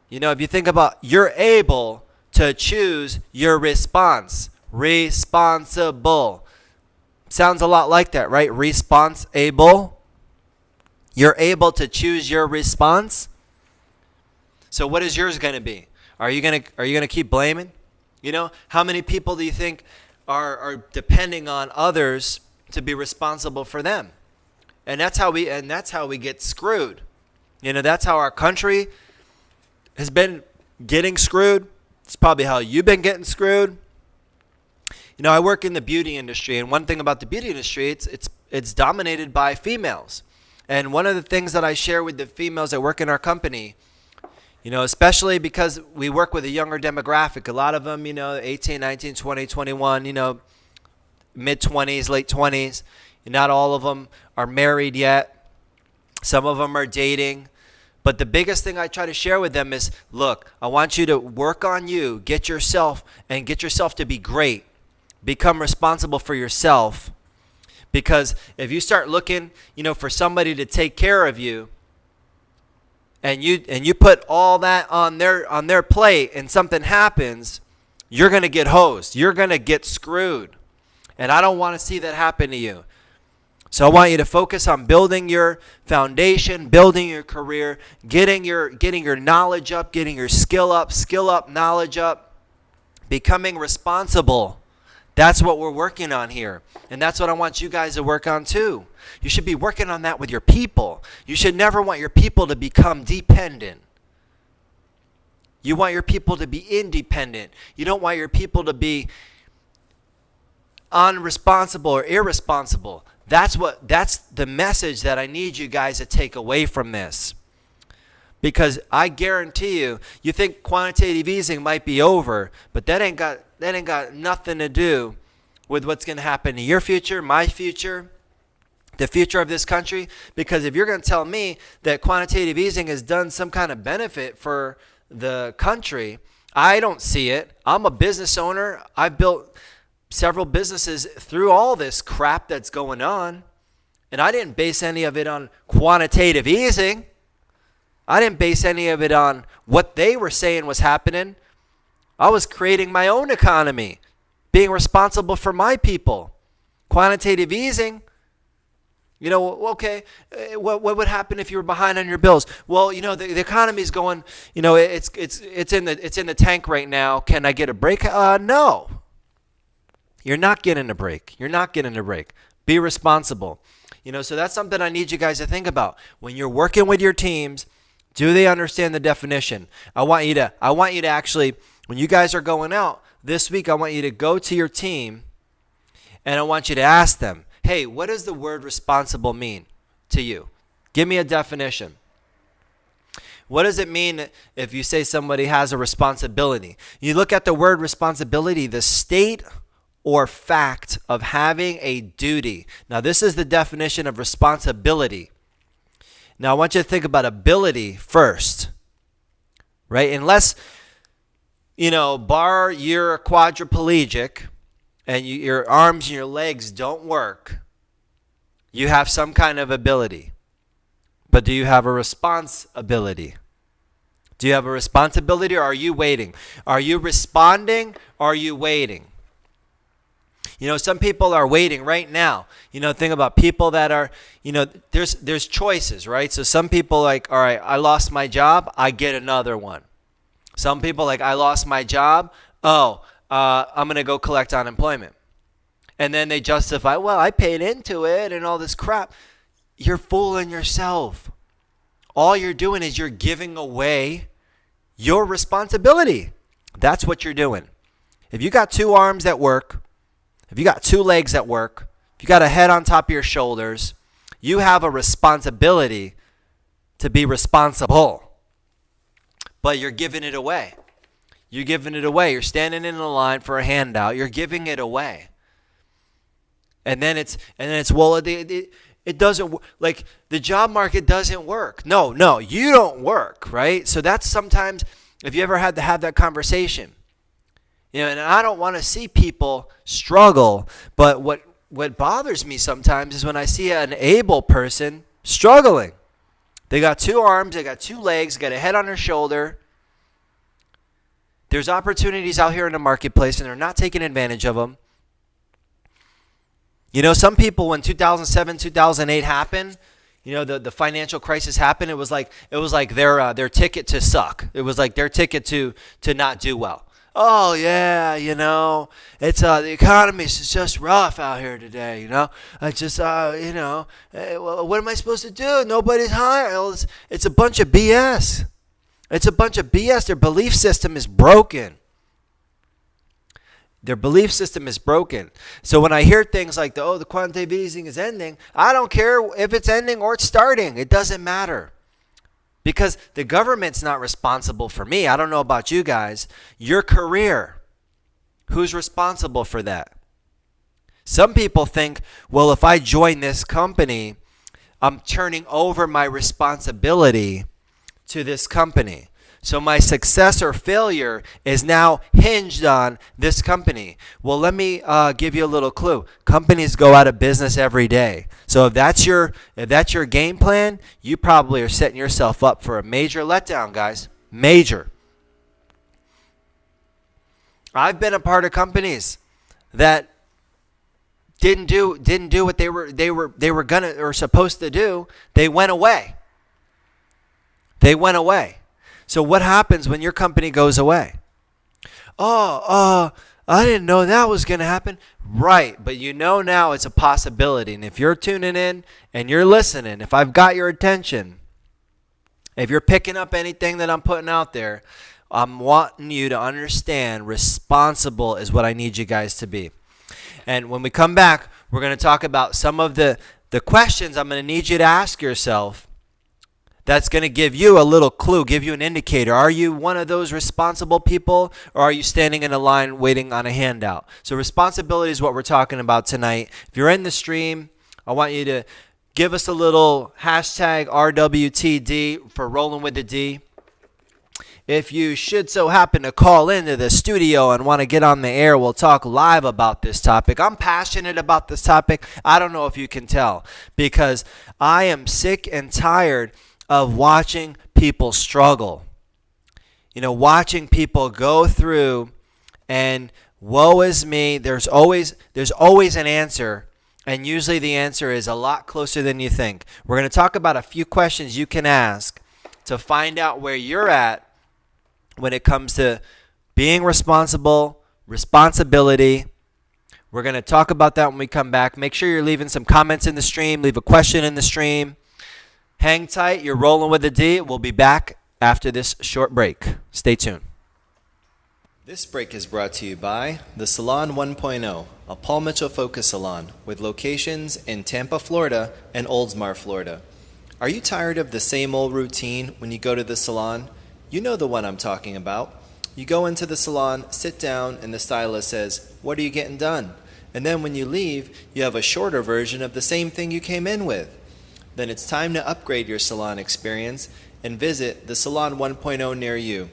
You know, if you think about you're able to choose your response. Responsible. Sounds a lot like that, right? Responsible. You're able to choose your response. So what is yours going to be? Are you going to keep blaming? You know, how many people do you think are depending on others to be responsible for them? And that's how we get screwed. You know, that's how our country has been getting screwed. It's probably how you've been getting screwed. You know, I work in the beauty industry, and one thing about the beauty industry, it's dominated by females. And one of the things that I share with the females that work in our company, especially because we work with a younger demographic, a lot of them, 18, 19, 20, 21, mid-20s, late 20s. Not all of them are married yet. Some of them are dating. But the biggest thing I try to share with them is, look, I want you to work on you, get yourself to be great. Become responsible for yourself. Because if you start looking, for somebody to take care of you, and you put all that on their plate and something happens, you're going to get hosed. You're going to get screwed. And I don't want to see that happen to you. So I want you to focus on building your foundation, building your career, getting your knowledge up, getting your skill up, knowledge up, becoming responsible. That's what we're working on here. And that's what I want you guys to work on too. You should be working on that with your people. You should never want your people to become dependent. You want your people to be independent. You don't want your people to be unresponsible or irresponsible. That's the message that I need you guys to take away from this. Because I guarantee you think quantitative easing might be over, but that ain't got nothing to do with what's going to happen in your future, my future, the future of this country. Because if you're going to tell me that quantitative easing has done some kind of benefit for the country, I don't see it. I'm a business owner. I've built several businesses through all this crap that's going on, and I didn't base any of it on quantitative easing. I didn't base any of it on what they were saying was happening. I was creating my own economy, being responsible for my people. Quantitative easing, okay, what would happen if you were behind on your bills? Well, the economy's going, it's in the tank right now. Can I get a break? No. You're not getting a break. Be responsible. So that's something I need you guys to think about. When you're working with your teams, do they understand the definition? I want you to actually, when you guys are going out this week, I want you to go to your team and I want you to ask them, hey, what does the word responsible mean to you? Give me a definition. What does it mean if you say somebody has a responsibility? You look at the word responsibility, the state or fact of having a duty. Now, this is the definition of responsibility. Now, I want you to think about ability first, right? Unless, bar you're quadriplegic and your arms and your legs don't work, you have some kind of ability. But do you have a responsibility? Do you have a responsibility, or are you waiting? Are you responding, or are you waiting? Some people are waiting right now. Think about people that are, there's choices, right? So some people all right, I lost my job, I get another one. Some people I lost my job, I'm going to go collect unemployment. And then they justify, well, I paid into it and all this crap. You're fooling yourself. All you're doing is you're giving away your responsibility. That's what you're doing. If you got two arms that work, if you got two legs that work, if you got a head on top of your shoulders, you have a responsibility to be responsible. But you're giving it away. You're giving it away. You're standing in the line for a handout. You're giving it away. And then it's well, it doesn't, like, the job market doesn't work. No, you don't work, right? So that's sometimes, if you ever had to have that conversation, and I don't want to see people struggle, but what bothers me sometimes is when I see an able person struggling. They got two arms, they got two legs, got a head on their shoulder. There's opportunities out here in the marketplace, and they're not taking advantage of them. Some people, when 2007, 2008 happened, the financial crisis happened, it was like their ticket to suck. It was like their ticket to not do well. Oh yeah, it's the economy is just rough out here today. I just what am I supposed to do? Nobody's hiring. It's a bunch of BS. It's a bunch of BS. Their belief system is broken. Their belief system is broken. So when I hear things like, the quantitative easing is ending, I don't care if it's ending or it's starting. It doesn't matter. Because the government's not responsible for me. I don't know about you guys. Your career, who's responsible for that? Some people think, well, if I join this company, I'm turning over my responsibility to this company. So my success or failure is now hinged on this company. Well, let me give you a little clue. Companies go out of business every day. So if that's your game plan, you probably are setting yourself up for a major letdown, guys. Major. I've been a part of companies that didn't do what they were gonna or supposed to do. They went away. So what happens when your company goes away? I didn't know that was going to happen. Right, but you know now it's a possibility. And if you're tuning in and you're listening, if I've got your attention, if you're picking up anything that I'm putting out there, I'm wanting you to understand responsible is what I need you guys to be. And when we come back, we're going to talk about some of the questions I'm going to need you to ask yourself. That's going to give you a little clue, give you an indicator. Are you one of those responsible people, or are you standing in a line waiting on a handout? So responsibility is what we're talking about tonight. If you're in the stream, I want you to give us a little hashtag RWTD for Rolling with the D. If you should so happen to call into the studio and want to get on the air, we'll talk live about this topic. I'm passionate about this topic. I don't know if you can tell, because I am sick and tired of watching people struggle. Watching people go through and woe is me. There's always an answer, and usually the answer is a lot closer than you think. We're going to talk about a few questions you can ask to find out where you're at when it comes to being responsibility. We're going to talk about that when we come back. Make sure you're leaving some comments in the stream. Leave a question in the stream. Hang tight. You're rolling with the D. We'll be back after this short break. Stay tuned. This break is brought to you by the Salon 1.0, a Paul Mitchell Focus Salon with locations in Tampa, Florida and Oldsmar, Florida. Are you tired of the same old routine when you go to the salon? You know the one I'm talking about. You go into the salon, sit down, and the stylist says, "What are you getting done?" And then when you leave, you have a shorter version of the same thing you came in with. Then it's time to upgrade your salon experience and visit the Salon 1.0 near you.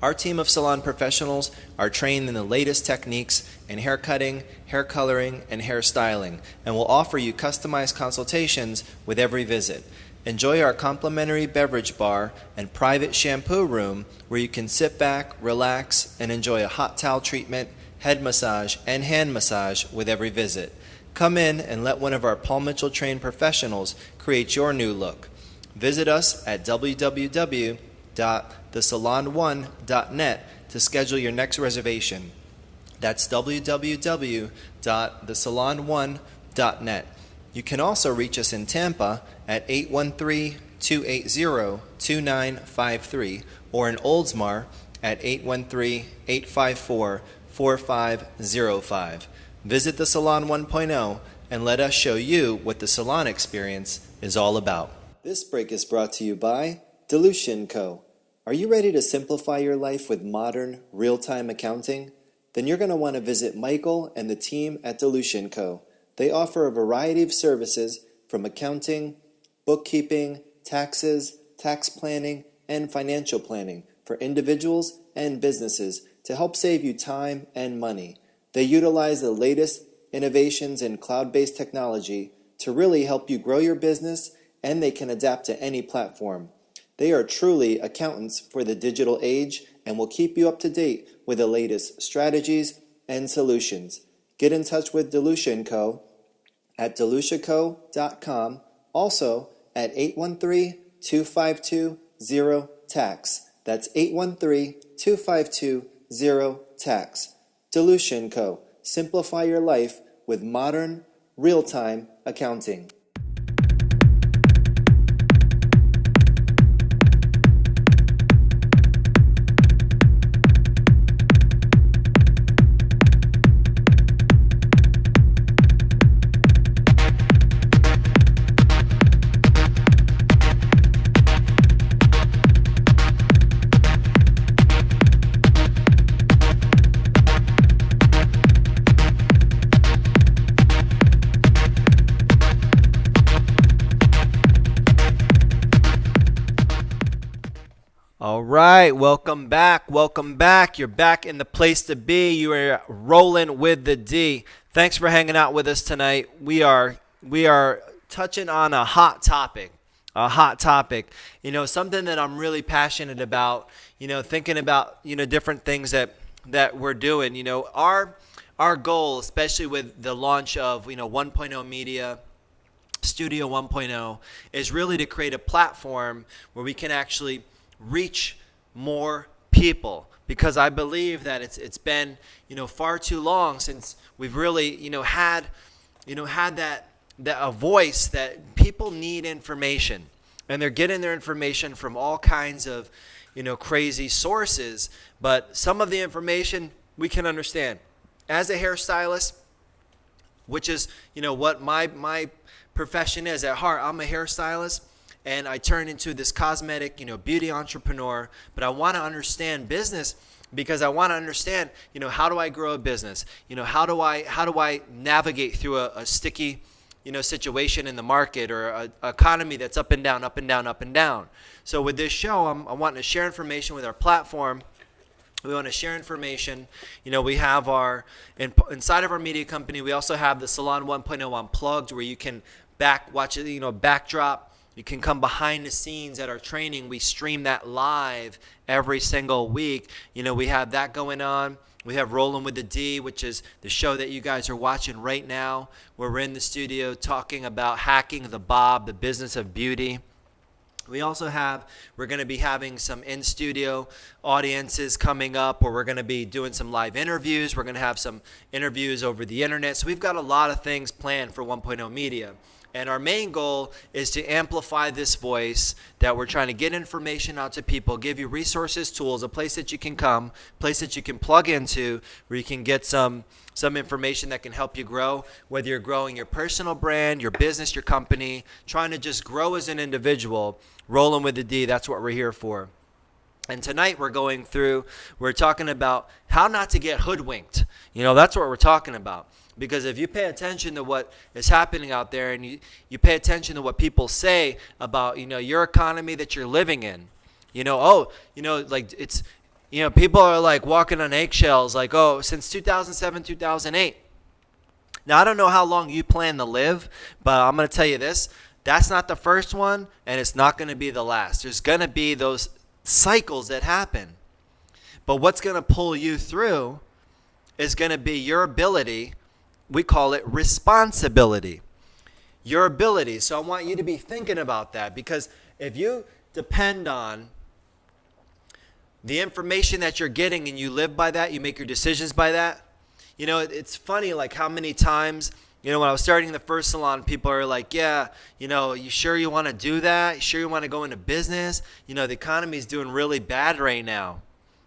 Our team of salon professionals are trained in the latest techniques in hair cutting, hair coloring, and hair styling, and will offer you customized consultations with every visit. Enjoy our complimentary beverage bar and private shampoo room where you can sit back, relax, and enjoy a hot towel treatment, head massage, and hand massage with every visit. Come in and let one of our Paul Mitchell trained professionals create your new look. Visit us at www.thesalon1.net to schedule your next reservation. That's www.thesalon1.net. You can also reach us in Tampa at 813-280-2953 or in Oldsmar at 813-854-4505. Visit the Salon 1.0 and let us show you what the salon experience is all about. This break is brought to you by Delusion Co. Are you ready to simplify your life with modern, real-time accounting? Then you're going to want to visit Michael and the team at Delusion Co. They offer a variety of services from accounting, bookkeeping, taxes, tax planning, and financial planning for individuals and businesses to help save you time and money. They utilize the latest innovations in cloud-based technology to really help you grow your business, and they can adapt to any platform. They are truly accountants for the digital age and will keep you up to date with the latest strategies and solutions. Get in touch with Delusion Co. at deluciaco.com, also at 813-252-0-TAX. That's 813-252-0-TAX. Delusion Co. Simplify your life with modern, real-time accounting. All right, welcome back. Welcome back. You're back in the place to be. You are rolling with the D. Thanks for hanging out with us tonight. We are touching on a hot topic. You know, something that I'm really passionate about, you know, thinking about, you know, different things that we're doing. You know, our goal, especially with the launch of, you know, 1.0 Media Studio 1.0, is really to create a platform where we can actually reach more people, because I believe that it's been, you know, far too long since we've really, you know, had that a voice that people need information, and they're getting their information from all kinds of, you know, crazy sources, but some of the information we can understand. As a hairstylist, which is, you know, what my profession is at heart, I'm a hairstylist. And I turn into this cosmetic, you know, beauty entrepreneur. But I want to understand business, because I want to understand, you know, how do I grow a business? You know, how do I navigate through a sticky, you know, situation in the market, or a economy that's up and down, up and down, up and down. So with this show, I'm wanting to share information with our platform. We want to share information. You know, we have inside of our media company, we also have the Salon 1.0 Unplugged, where you can watch it, you know, backdrop. You can come behind the scenes at our training. We stream that live every single week. You know, we have that going on. We have Rolling with the D, which is the show that you guys are watching right now, where we're in the studio talking about hacking the bob, the business of beauty. We're going to be having some in-studio audiences coming up, where we're going to be doing some live interviews. We're going to have some interviews over the internet. So we've got a lot of things planned for 1.0 Media. And our main goal is to amplify this voice, that we're trying to get information out to people, give you resources, tools, a place that you can come, place that you can plug into, where you can get some information that can help you grow, whether you're growing your personal brand, your business, your company, trying to just grow as an individual. Rolling with the D, that's what we're here for. And tonight we're talking about how not to get hoodwinked. You know, that's what we're talking about. Because if you pay attention to what is happening out there, and you pay attention to what people say about, you know, your economy that you're living in, you know, like it's, you know, people are like walking on eggshells, like, oh, since 2007, 2008. Now, I don't know how long you plan to live, but I'm going to tell you this. That's not the first one, and it's not going to be the last. There's going to be those cycles that happen. But what's going to pull you through is going to be your ability. We call it responsibility. Your ability. So I want you to be thinking about that, because if you depend on the information that you're getting and you live by that, you make your decisions by that. You know, it's funny, like how many times, you know, when I was starting the first salon, people are like, yeah, you know, you sure you want to do that? You sure you want to go into business? You know, the economy is doing really bad right now.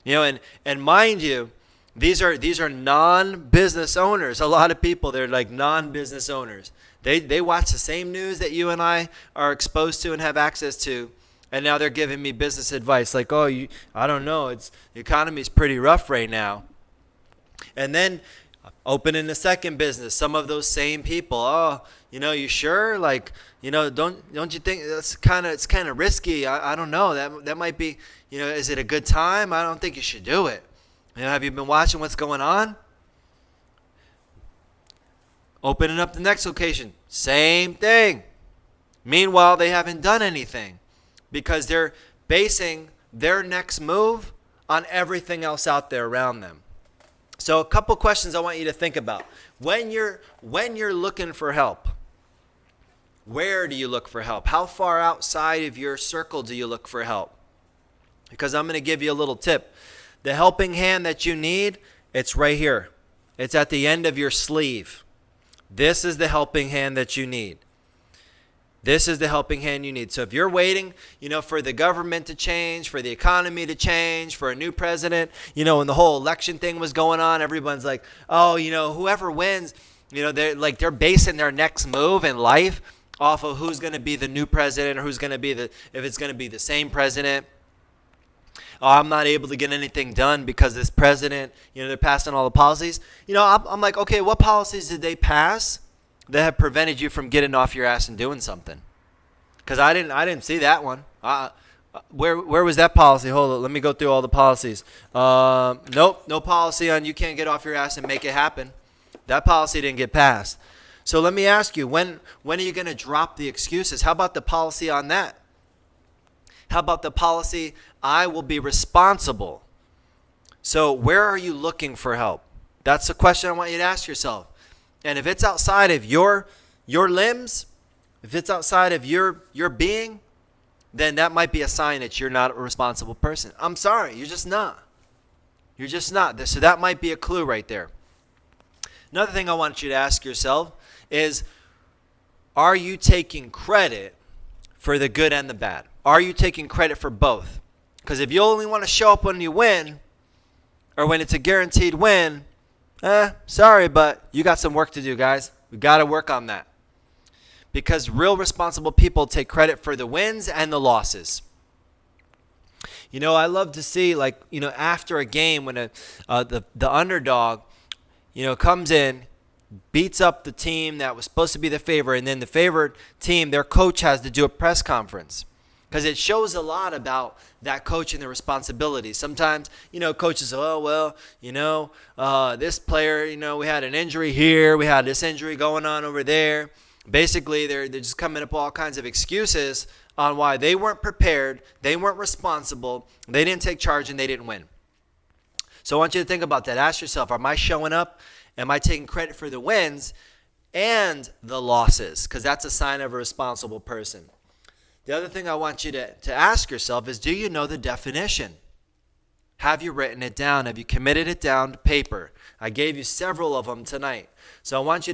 You know, and mind you, these are non-business owners. A lot of people, they're like non-business owners. They watch the same news that you and I are exposed to and have access to, and now they're giving me business advice like, oh, I don't know, the economy's pretty rough right now. And then opening the second business, some of those same people, oh, you know, you sure? Like, you know, don't you think it's kind of risky? I don't know. That might be, you know, is it a good time? I don't think you should do it. You know, have you been watching what's going on? Opening up the next location, same thing. Meanwhile, they haven't done anything, because they're basing their next move on everything else out there around them. So a couple questions I want you to think about. When you're looking for help, where do you look for help? How far outside of your circle do you look for help? Because I'm going to give you a little tip. The helping hand that you need, it's right here. It's at the end of your sleeve. This is the helping hand that you need. This is the helping hand you need. So if you're waiting, you know, for the government to change, for the economy to change, for a new president, you know, when the whole election thing was going on, everyone's like, oh, you know, whoever wins, you know, they're basing their next move in life off of who's going to be the new president, or who's going to be if it's going to be the same president. Oh, I'm not able to get anything done because this president, you know, they're passing all the policies. You know, I'm like, okay, what policies did they pass that have prevented you from getting off your ass and doing something? Because I didn't see that one. Where was that policy? Hold on, let me go through all the policies. Nope, no policy on you can't get off your ass and make it happen. That policy didn't get passed. So let me ask you, when are you going to drop the excuses? How about the policy on that? How about the policy, I will be responsible? So where are you looking for help? That's the question I want you to ask yourself. And if it's outside of your limbs, if it's outside of your being, then that might be a sign that you're not a responsible person. I'm sorry, you're just not. You're just not. So that might be a clue right there. Another thing I want you to ask yourself is, are you taking credit for the good and the bad? Are you taking credit for both? Because if you only want to show up when you win, or when it's a guaranteed win, sorry, but you got some work to do, guys. We got to work on that. Because real responsible people take credit for the wins and the losses. You know, I love to see, like, you know, after a game when the underdog, you know, comes in, beats up the team that was supposed to be the favorite, and then the favorite team, their coach has to do a press conference. Because it shows a lot about that coach and the responsibility. Sometimes, you know, coaches say, oh, well, you know, this player, you know, we had an injury here. We had this injury going on over there. Basically, they're just coming up with all kinds of excuses on why they weren't prepared, they weren't responsible, they didn't take charge, and they didn't win. So I want you to think about that. Ask yourself, am I showing up? Am I taking credit for the wins and the losses? Because that's a sign of a responsible person. The other thing I want you to ask yourself is, do you know the definition? Have you written it down? Have you committed it down to paper? I gave you several of them tonight. So I want you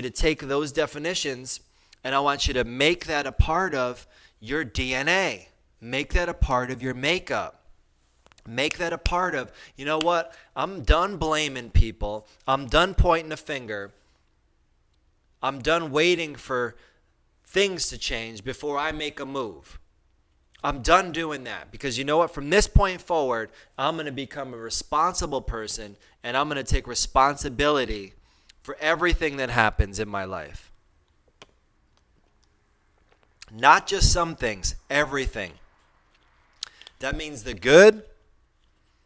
to take those definitions and I want you to make that a part of your DNA. Make that a part of your makeup. Make that a part of, you know what? I'm done blaming people. I'm done pointing a finger. I'm done waiting for things to change before I make a move. I'm done doing that because you know what? From this point forward, I'm going to become a responsible person and I'm going to take responsibility for everything that happens in my life. Not just some things, everything. That means the good,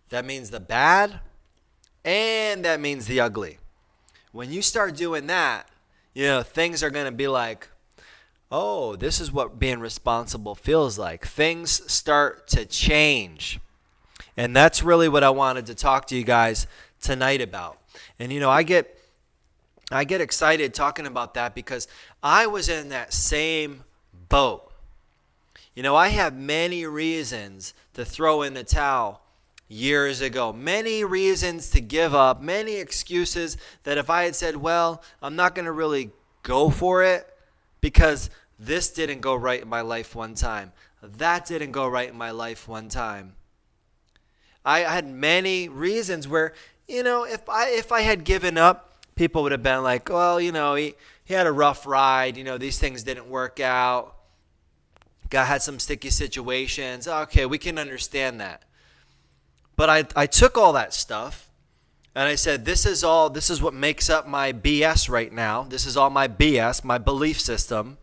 that means the bad, and that means the ugly. When you start doing that, you know, things are going to be like, oh, this is what being responsible feels like. Things start to change. And that's really what I wanted to talk to you guys tonight about. And, you know, I get excited talking about that because I was in that same boat. You know, I have many reasons to throw in the towel years ago. Many reasons to give up. Many excuses that if I had said, well, I'm not going to really go for it because this didn't go right in my life one time. That didn't go right in my life one time. I had many reasons where, you know, if I had given up, people would have been like, well, you know, he had a rough ride. You know, these things didn't work out. Guy had some sticky situations. Okay, we can understand that. But I took all that stuff and I said, this is what makes up my BS right now. This is all my BS, my belief system.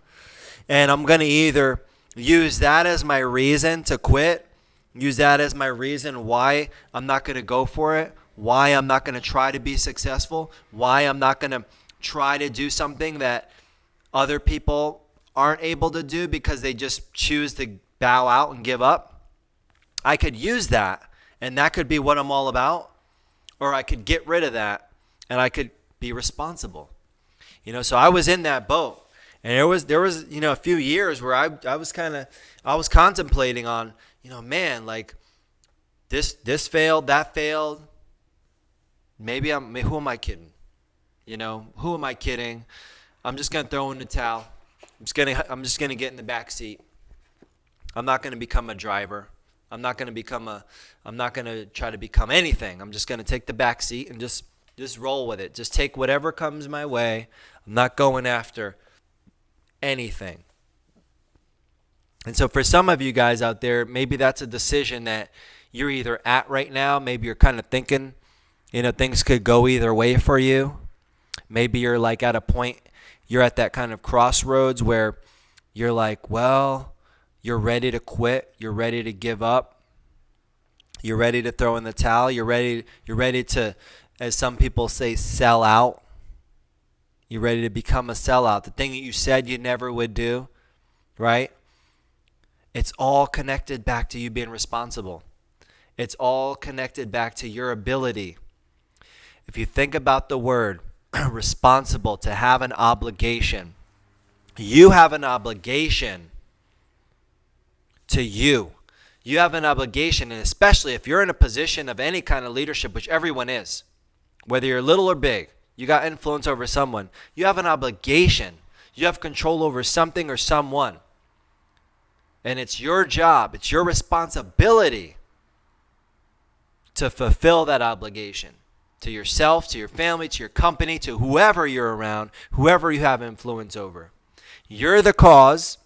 And I'm going to either use that as my reason to quit, use that as my reason why I'm not going to go for it, why I'm not going to try to be successful, why I'm not going to try to do something that other people aren't able to do because they just choose to bow out and give up. I could use that, and that could be what I'm all about, or I could get rid of that, and I could be responsible. You know, so I was in that boat. And there was you know, a few years where I was contemplating on, you know, man, like this failed, that failed. Who am I kidding? You know, who am I kidding? I'm just gonna throw in the towel. I'm just gonna get in the back seat. I'm not gonna become a driver. I'm not gonna try to become anything. I'm just gonna take the back seat and just roll with it. Just take whatever comes my way. I'm not going after anything. And so for some of you guys out there, maybe that's a decision that you're either at right now. Maybe you're kind of thinking, you know, things could go either way for you. Maybe you're like at a point, you're at that kind of crossroads where you're like, well, You're ready to quit. You're ready to give up. You're ready to throw in the towel. You're ready to, as some people say, sell out. You're ready to become a sellout. The thing that you said you never would do, right? It's all connected back to you being responsible. It's all connected back to your ability. If you think about the word responsible, to have an obligation, you have an obligation to you. You have an obligation, and especially if you're in a position of any kind of leadership, which everyone is, whether you're little or big, you got influence over someone. You have an obligation. You have control over something or someone. And it's your job, it's your responsibility to fulfill that obligation to yourself, to your family, to your company, to whoever you're around, whoever you have influence over. You're the cause.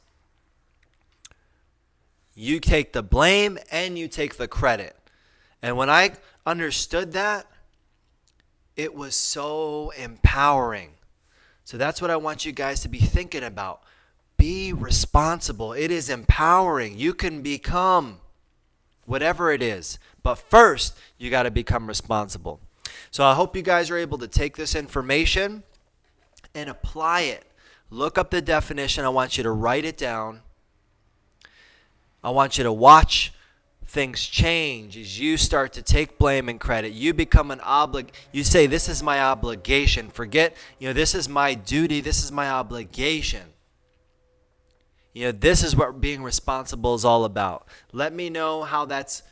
You take the blame and you take the credit. And when I understood that, it was so empowering. So that's what I want you guys to be thinking about. Be responsible. It is empowering. You can become whatever it is. But first, you got to become responsible. So I hope you guys are able to take this information and apply it. Look up the definition. I want you to write it down. I want you to watch things change as you start to take blame and credit. You become you say, this is my obligation. Forget, this is my duty. This is my obligation. This is what being responsible is all about. Let me know how that's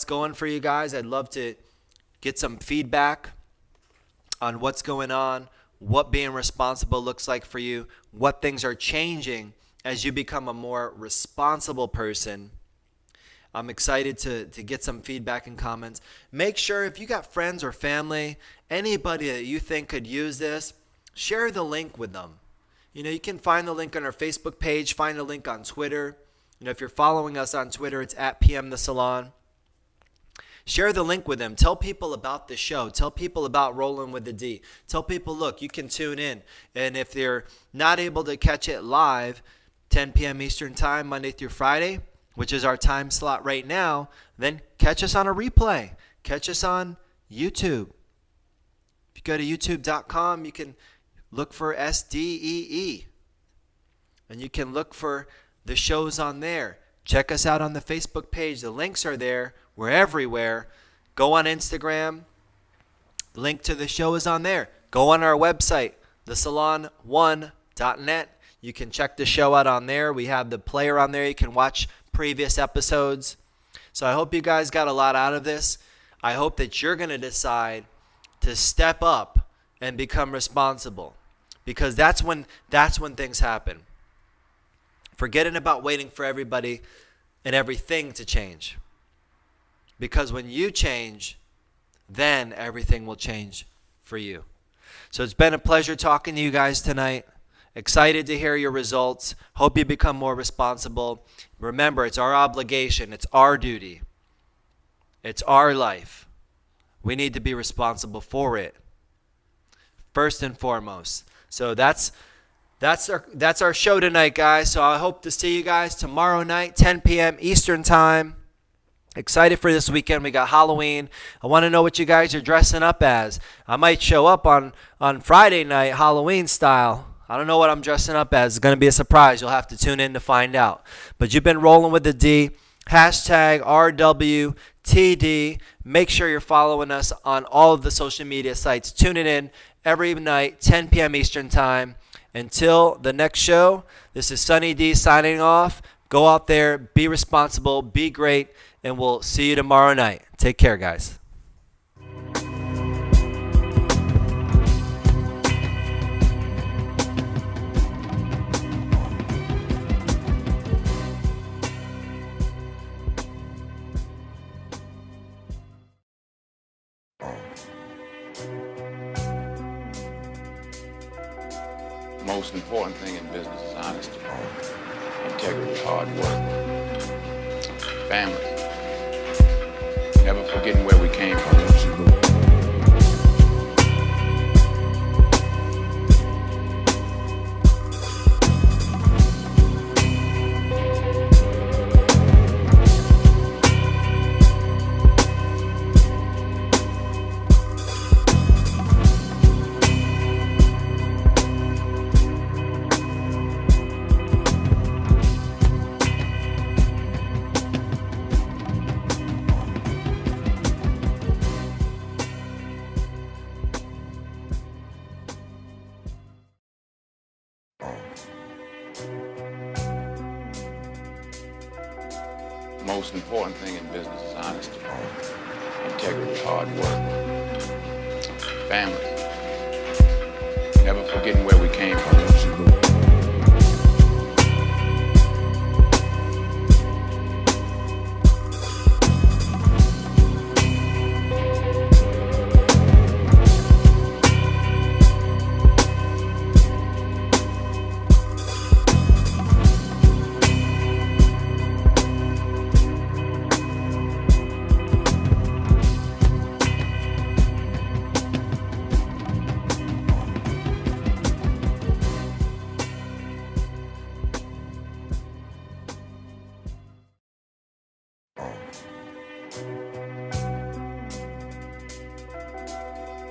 going for you guys. I'd love to get some feedback on what's going on, what being responsible looks like for you, what things are changing as you become a more responsible person. I'm excited to get some feedback and comments. Make sure if you got friends or family, anybody that you think could use this, share the link with them. You can find the link on our Facebook page, find the link on Twitter. If you're following us on Twitter, it's at PM The Salon. Share the link with them. Tell people about the show. Tell people about Rolling with the D. Tell people, look, you can tune in. And if they're not able to catch it live, 10 p.m. Eastern Time, Monday through Friday, which is our time slot right now, then catch us on a replay. Catch us on YouTube. If you go to youtube.com, you can look for SDEE. And you can look for the shows on there. Check us out on the Facebook page. The links are there. We're everywhere. Go on Instagram. The link to the show is on there. Go on our website, thesalon1.net. You can check the show out on there. We have the player on there. You can watch previous episodes. So I hope you guys got a lot out of this. I hope that you're going to decide to step up and become responsible, because that's when things happen. Forgetting about waiting for everybody and everything to change. Because when you change, then everything will change for you. So it's been a pleasure talking to you guys tonight. Excited to hear your results. Hope you become more responsible. Remember, it's our obligation. It's our duty. It's our life. We need to be responsible for it, first and foremost. So that's our show tonight, guys. So I hope to see you guys tomorrow night, 10 p.m. Eastern Time. Excited for this weekend. We got Halloween. I want to know what you guys are dressing up as. I might show up on Friday night, Halloween style. I don't know what I'm dressing up as. It's going to be a surprise. You'll have to tune in to find out. But you've been rolling with the D. Hashtag RWTD. Make sure you're following us on all of the social media sites. Tune in every night, 10 p.m. Eastern Time. Until the next show, this is Sunny D signing off. Go out there, be responsible, be great, and we'll see you tomorrow night. Take care, guys. Most important thing in business is honesty, integrity, hard work, family, never forgetting where we came from. most important thing in business is honesty, integrity, hard work, family, never forgetting where we came from.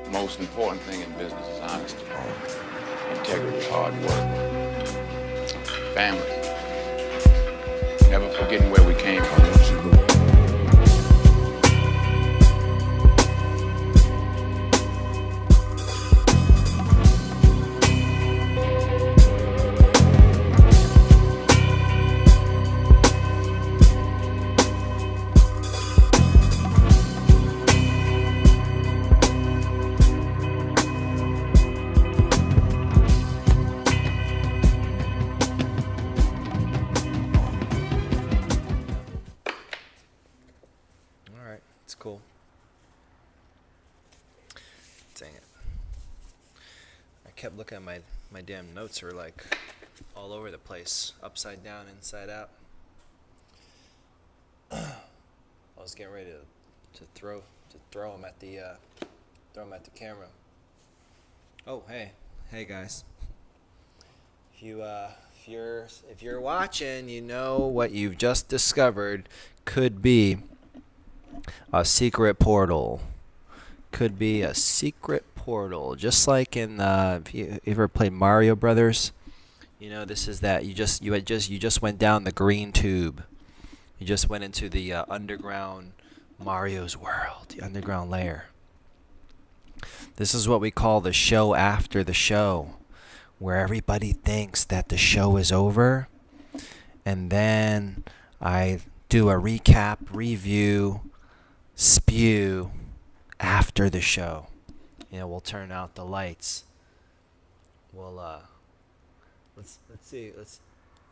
The most important thing in business is honesty, integrity, hard work, family, never forgetting where we came from. It's cool. Dang it. I kept looking at my damn notes were like all over the place. Upside down, inside out. I was getting ready to throw them at the camera. Oh, hey guys. If you're watching, you know what you've just discovered could be a secret portal. Could be a secret portal, just like in if you ever played Mario Brothers. You know, this is that you just went down the green tube. You just went into the underground Mario's world, the underground lair. This is what we call the show after the show, where everybody thinks that the show is over, and then I do a recap, review, spew after the show. You know, we'll turn out the lights. We'll let's see, let's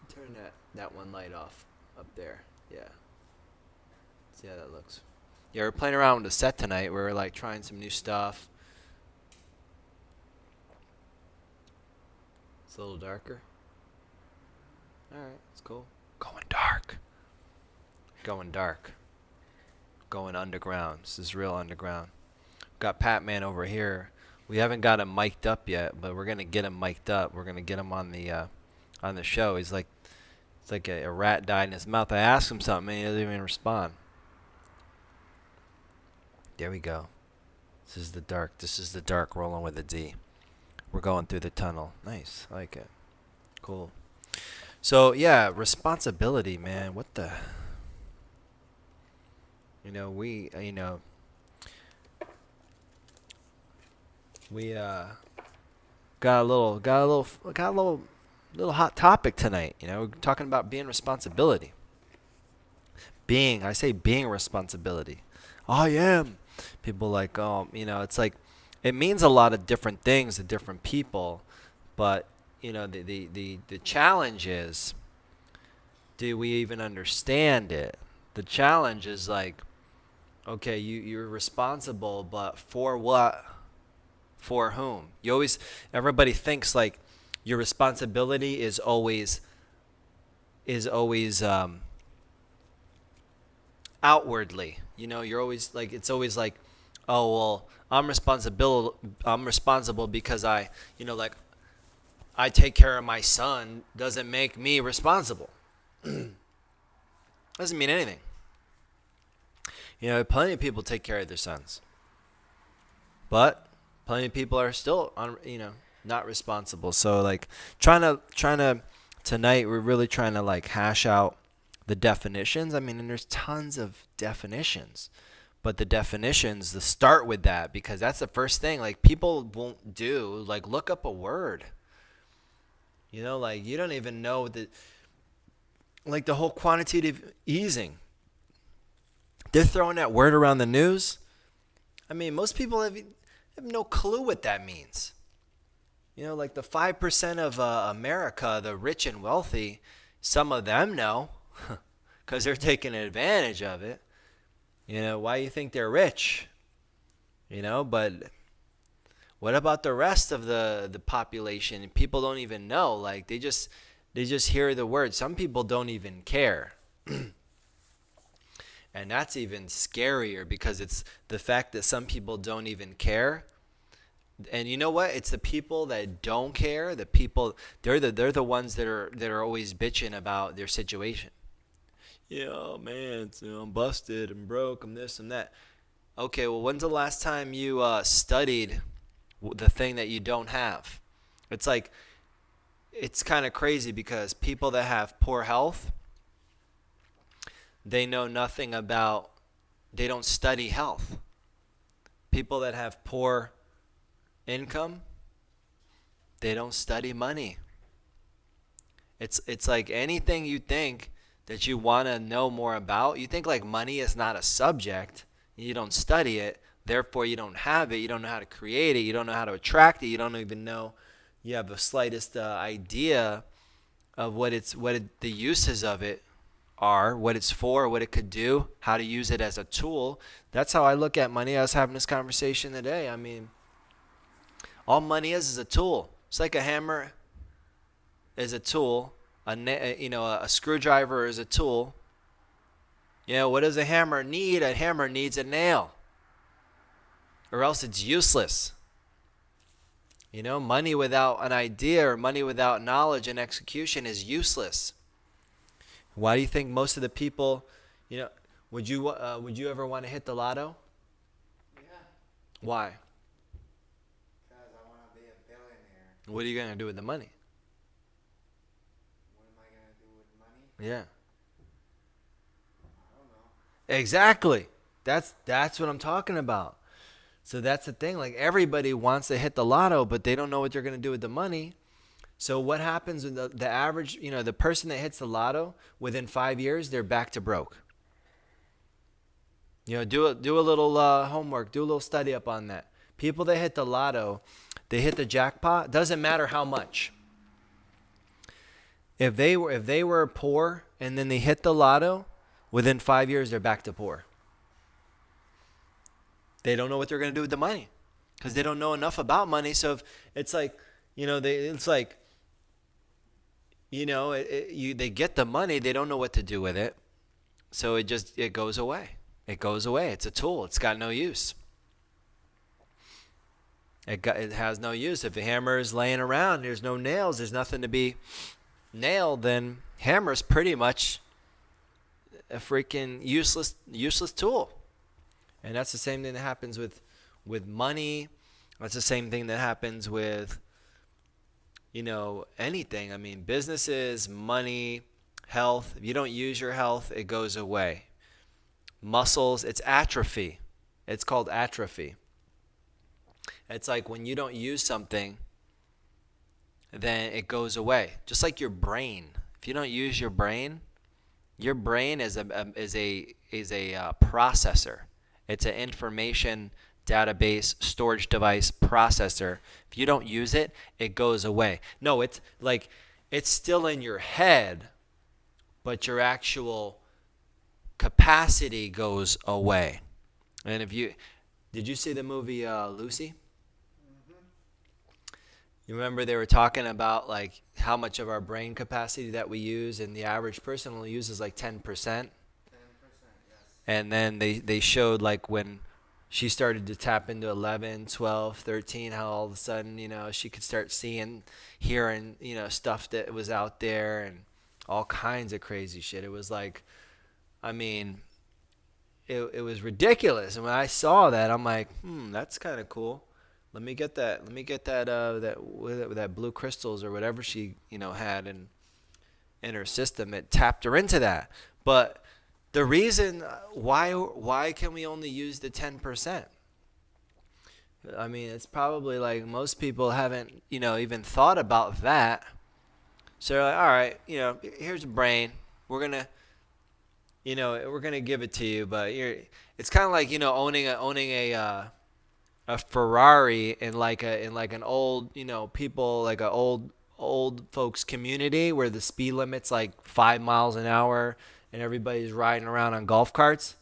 turn that one light off up there. Yeah. See how that looks. Yeah, we're playing around with the set tonight. We're like trying some new stuff. It's a little darker. Alright, it's cool. Going dark. Going underground. This is real underground. Got Pat-Man over here. We haven't got him mic'd up yet, but we're gonna get him mic'd up. We're gonna get him on the show. It's like a rat died in his mouth. I asked him something and he doesn't even respond. There we go. This is the dark rolling with a D. We're going through the tunnel. Nice. I like it. Cool. So yeah, responsibility, man. What the? We got a little hot topic tonight. You know, we're talking about being responsibility. I say being responsibility. I am. People like, it's like, it means a lot of different things to different people, but the challenge is, do we even understand it? The challenge is like, okay, you're responsible, but for what? For whom? Everybody thinks like your responsibility is always outwardly. You know, you're always like, it's always like, oh well, I'm responsible because I take care of my son doesn't make me responsible. Doesn't mean anything. You know, plenty of people take care of their sons, but plenty of people are still not responsible. So like trying to tonight, we're really trying to like hash out the definitions. I mean, and there's tons of definitions, but the definitions, start with that, because that's the first thing like people won't do, like look up a word. You know, like you don't even know that, like the whole quantitative easing. They're throwing that word around the news. I mean, most people have no clue what that means. You know, like the 5% of America, the rich and wealthy, some of them know because they're taking advantage of it. You know, why do you think they're rich? You know, but what about the rest of the population? People don't even know. Like they just hear the word. Some people don't even care. And that's even scarier because it's the fact that some people don't even care. And you know what? It's the people that don't care. The people they're the ones that are always bitching about their situation. Yeah, oh man, I'm busted, I'm broke, I'm this, I'm that. Okay, well, when's the last time you studied the thing that you don't have? It's like, it's kind of crazy because people that have poor health, they know nothing about, they don't study health. People that have poor income, they don't study money. It's like anything you think that you want to know more about, you think like money is not a subject, you don't study it, therefore you don't have it, you don't know how to create it, you don't know how to attract it, you don't even know, you have the slightest idea of the uses of it are, what it's for, what it could do, how to use it as a tool. That's how I look at money. I was having this conversation today. I mean, all money is a tool. It's like a hammer is a tool. A screwdriver is a tool. You know, what does a hammer need? A hammer needs a nail, or else it's useless. You know, money without an idea or money without knowledge and execution is useless. Why do you think most of the people, you know, would you ever want to hit the lotto? Yeah. Why? Because I want to be a billionaire. What are you going to do with the money? What am I going to do with money? Yeah. I don't know. Exactly. That's what I'm talking about. So that's the thing. Like everybody wants to hit the lotto, but they don't know what they're going to do with the money. So what happens when the average, you know, the person that hits the lotto, within 5 years, they're back to broke. You know, do a little homework, do a little study up on that. People that hit the lotto, they hit the jackpot, doesn't matter how much. If they were poor and then they hit the lotto, within 5 years they're back to poor. They don't know what they're going to do with the money because they don't know enough about money. So if it's like, you know, they get the money, they don't know what to do with it. So it goes away. It goes away. It's a tool. It's got no use. It has no use. If a hammer is laying around, there's no nails, there's nothing to be nailed, then hammer's pretty much a freaking useless tool. And that's the same thing that happens with money. That's the same thing that happens with, you know, anything. I mean, businesses, money, health. If you don't use your health, it goes away. Muscles, it's atrophy. It's called atrophy. It's like when you don't use something, then it goes away. Just like your brain. If you don't use your brain is a processor. It's an information database, storage device, processor. If you don't use it, it goes away. No, it's like it's still in your head, but your actual capacity goes away. And did you see the movie Lucy? You remember they were talking about like how much of our brain capacity that we use, and the average person only uses like 10%. 10%, yes. And then they showed like when she started to tap into 11, 12, 13, how all of a sudden, you know, she could start seeing, hearing, you know, stuff that was out there and all kinds of crazy shit. It was like, I mean, it was ridiculous. And when I saw that, I'm like, that's kind of cool. Let me get that that blue crystals or whatever she, you know, had in her system. It tapped her into that. But the reason why can we only use the 10%? I mean, it's probably like most people haven't, you know, even thought about that. So they're like, all right, you know, here's a brain. We're gonna we're gonna give it to you, but it's kind of like owning a Ferrari in an old people like a old folks community where the speed limit's like 5 miles an hour and everybody's riding around on golf carts,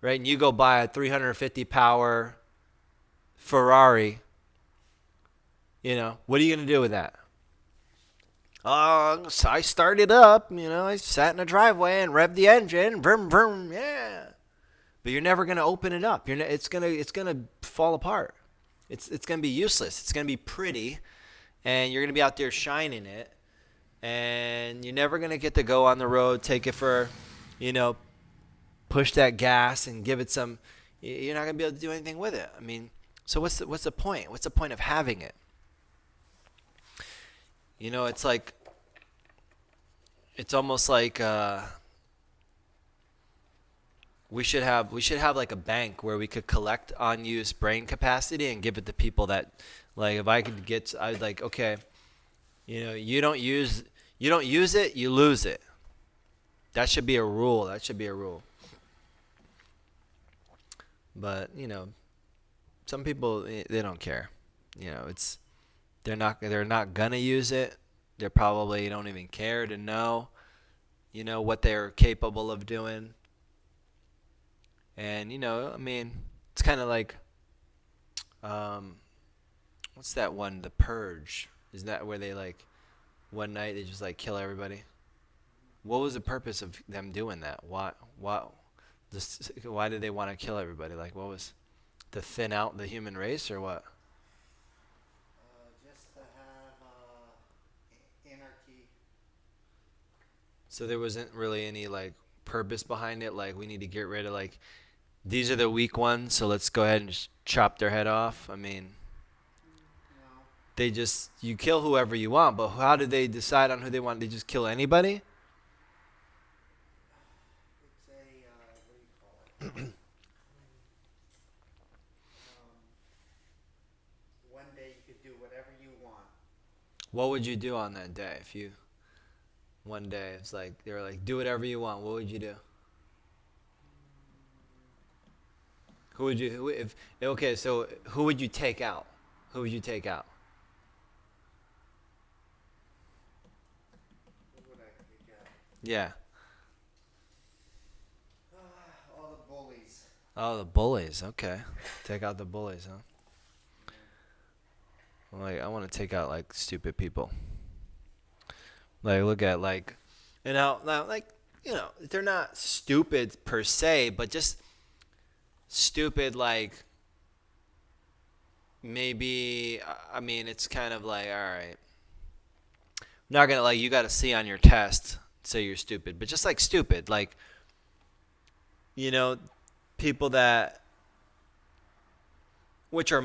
right? And you go buy a 350 power Ferrari, what are you gonna do with that? So I started up, I sat in the driveway and revved the engine, vroom vroom, yeah. But you're never gonna open it up. It's gonna fall apart. It's gonna be useless. It's gonna be pretty, and you're gonna be out there shining it, and you're never gonna get to go on the road, take it for, push that gas and give it some. You're not gonna be able to do anything with it. I mean, so what's the point? What's the point of having it? It's almost like we should have like a bank where we could collect unused brain capacity and give it to people that, like, if I could get, I'd like, okay, you don't use it, you lose it. That should be a rule. But some people, they don't care. They're not gonna use it. They probably don't even care to know, what they're capable of doing. And I mean, it's kind of like, what's that one? The Purge. Isn't that where they like, one night they just like kill everybody? What was the purpose of them doing that? Why did they want to kill everybody? Like, what was to thin out the human race or what? Just to have anarchy. So there wasn't really any like purpose behind it. Like, we need to get rid of, like, these are the weak ones, so let's go ahead and just chop their head off. I mean, no. You kill whoever you want, but how did they decide on who they want? They just kill anybody? It's what do you call it? One day you could do whatever you want. What would you do on that day if you, one day, it's like, they were like, do whatever you want, what would you do? Who would you take out? Who would you take out? Who would I take out? Yeah. All the bullies. Oh, the bullies. Okay. Take out the bullies, huh? Like, I want to take out, like, stupid people. Like, look at, like, now, like, they're not stupid per se, but just stupid, like, maybe, I mean, it's kind of like, all right, I'm not going to, like, you got to see on your test, say you're stupid, but just, like, stupid, like, people that, which I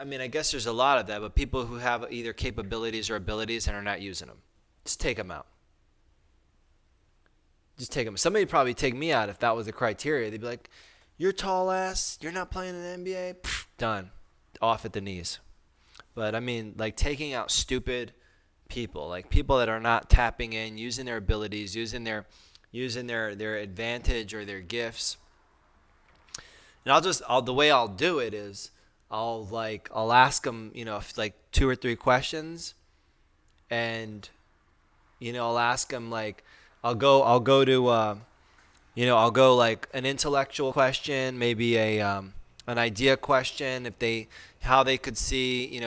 mean, I guess there's a lot of that, but people who have either capabilities or abilities and are not using them. Just take them out. Just take them. Somebody would probably take me out if that was the criteria. They'd be like, you're tall ass, you're not playing in the NBA, pfft, done. Off at the knees. But I mean, like, taking out stupid people, like people that are not tapping in, using their abilities, using their advantage or their gifts. And the way I'll do it is I'll ask them, like 2 or 3 questions, and I'll ask them, like, I'll go like an intellectual question, maybe an idea question, how they could see,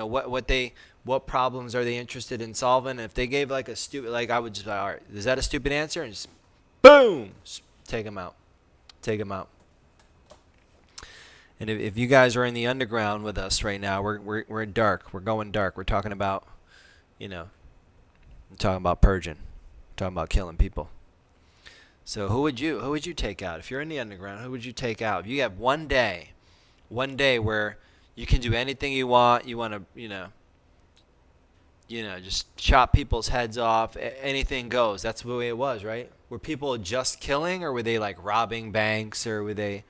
what problems are they interested in solving. And if they gave like a stupid, like, I would just, all right, is that a stupid answer? And just boom, just take them out. And if you guys are in the underground with us right now, we're dark. We're going dark. We're talking about, we're talking about purging. We're talking about killing people. So who would you take out? If you're in the underground, who would you take out? If you have one day where you can do anything you want, you want to, just chop people's heads off, anything goes. That's the way it was, right? Were people just killing, or were they like robbing banks, or were they,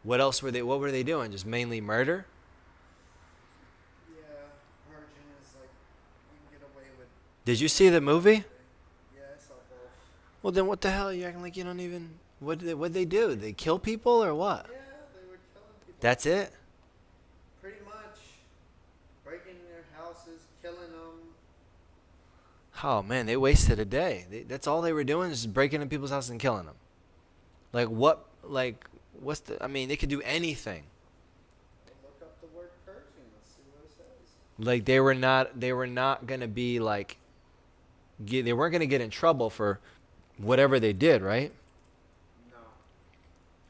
what were they doing? Just mainly murder? Yeah, purging is like, you can get away with. Did you see the movie? Yeah, I saw both. Well, then what the hell? You're acting like you don't even. What'd they do? They kill people or what? Yeah, they were killing people. That's it? Pretty much. Breaking their houses, killing them. Oh man, they wasted a day. That's all they were doing is just breaking into people's houses and killing them. Like what? Like what's the? I mean, they could do anything. Look up the word purging. Let's see what it says. Like they were not gonna be like. They weren't gonna get in trouble for whatever they did, right? No.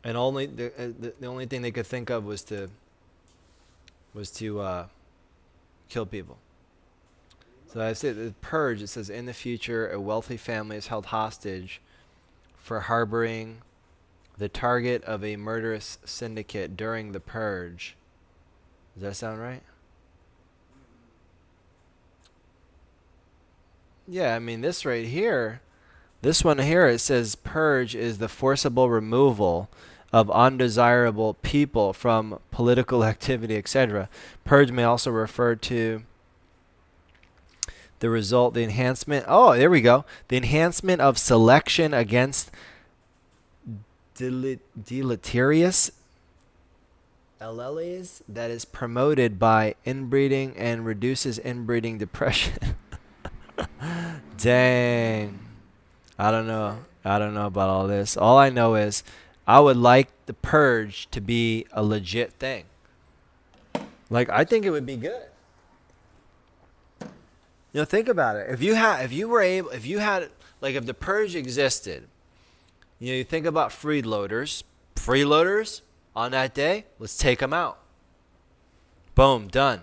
And only the only thing they could think of was to kill people. So I said the purge. It says in the future, a wealthy family is held hostage for harboring the target of a murderous syndicate during the purge. Does that sound right? Yeah, I mean this right here, this one here, it says purge is the forcible removal of undesirable people from political activity, etc. Purge may also refer to the enhancement. Oh, there we go. The enhancement of selection against deleterious alleles that is promoted by inbreeding and reduces inbreeding depression. Dang. I don't know about all this. All I know is I would like the purge to be a legit thing. Like I think it would be good. You know, think about it. If the purge existed, you know, you think about freeloaders. Freeloaders on that day, let's take them out. Boom, done.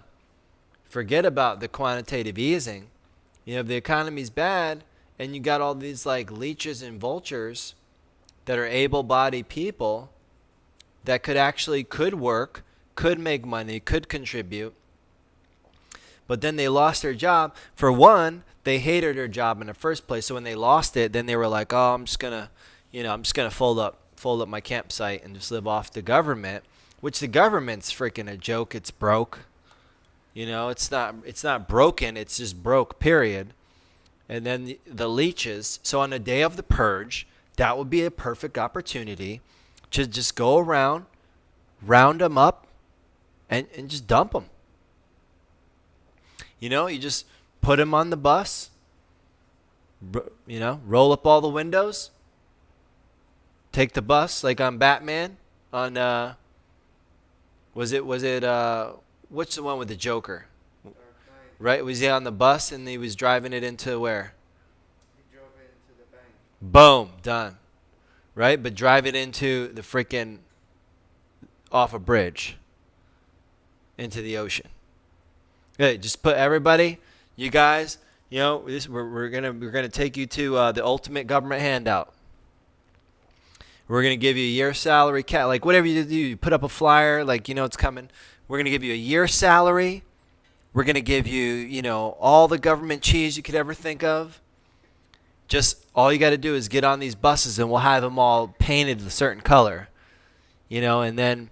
Forget about the quantitative easing. You know, if the economy's bad and you got all these like leeches and vultures that are able-bodied people that could work, could make money, could contribute, but then they lost their job. For one, they hated their job in the first place. So when they lost it, then they were like, "Oh, I'm just gonna fold up my campsite and just live off the government," which the government's freaking a joke. It's broke. You know, it's not broken. It's just broke. Period. And then the leeches. So on the day of the purge, that would be a perfect opportunity to just go around, round them up, and just dump them. You know, you just put them on the bus, you know, roll up all the windows, take the bus like on Batman on, was it what's the one with the Joker? Right? Was he on the bus and he was driving it into where? He drove it into the bank. Boom, done. Right? But drive it into the freaking, off a bridge, into the ocean. Hey, just put everybody, you guys, you know, we're gonna take you to the ultimate government handout. We're gonna give you a year's salary, like whatever you do, you put up a flyer, like you know it's coming. We're gonna give you a year's salary. We're gonna give you, you know, all the government cheese you could ever think of. Just all you got to do is get on these buses, and we'll have them all painted a certain color, you know, and then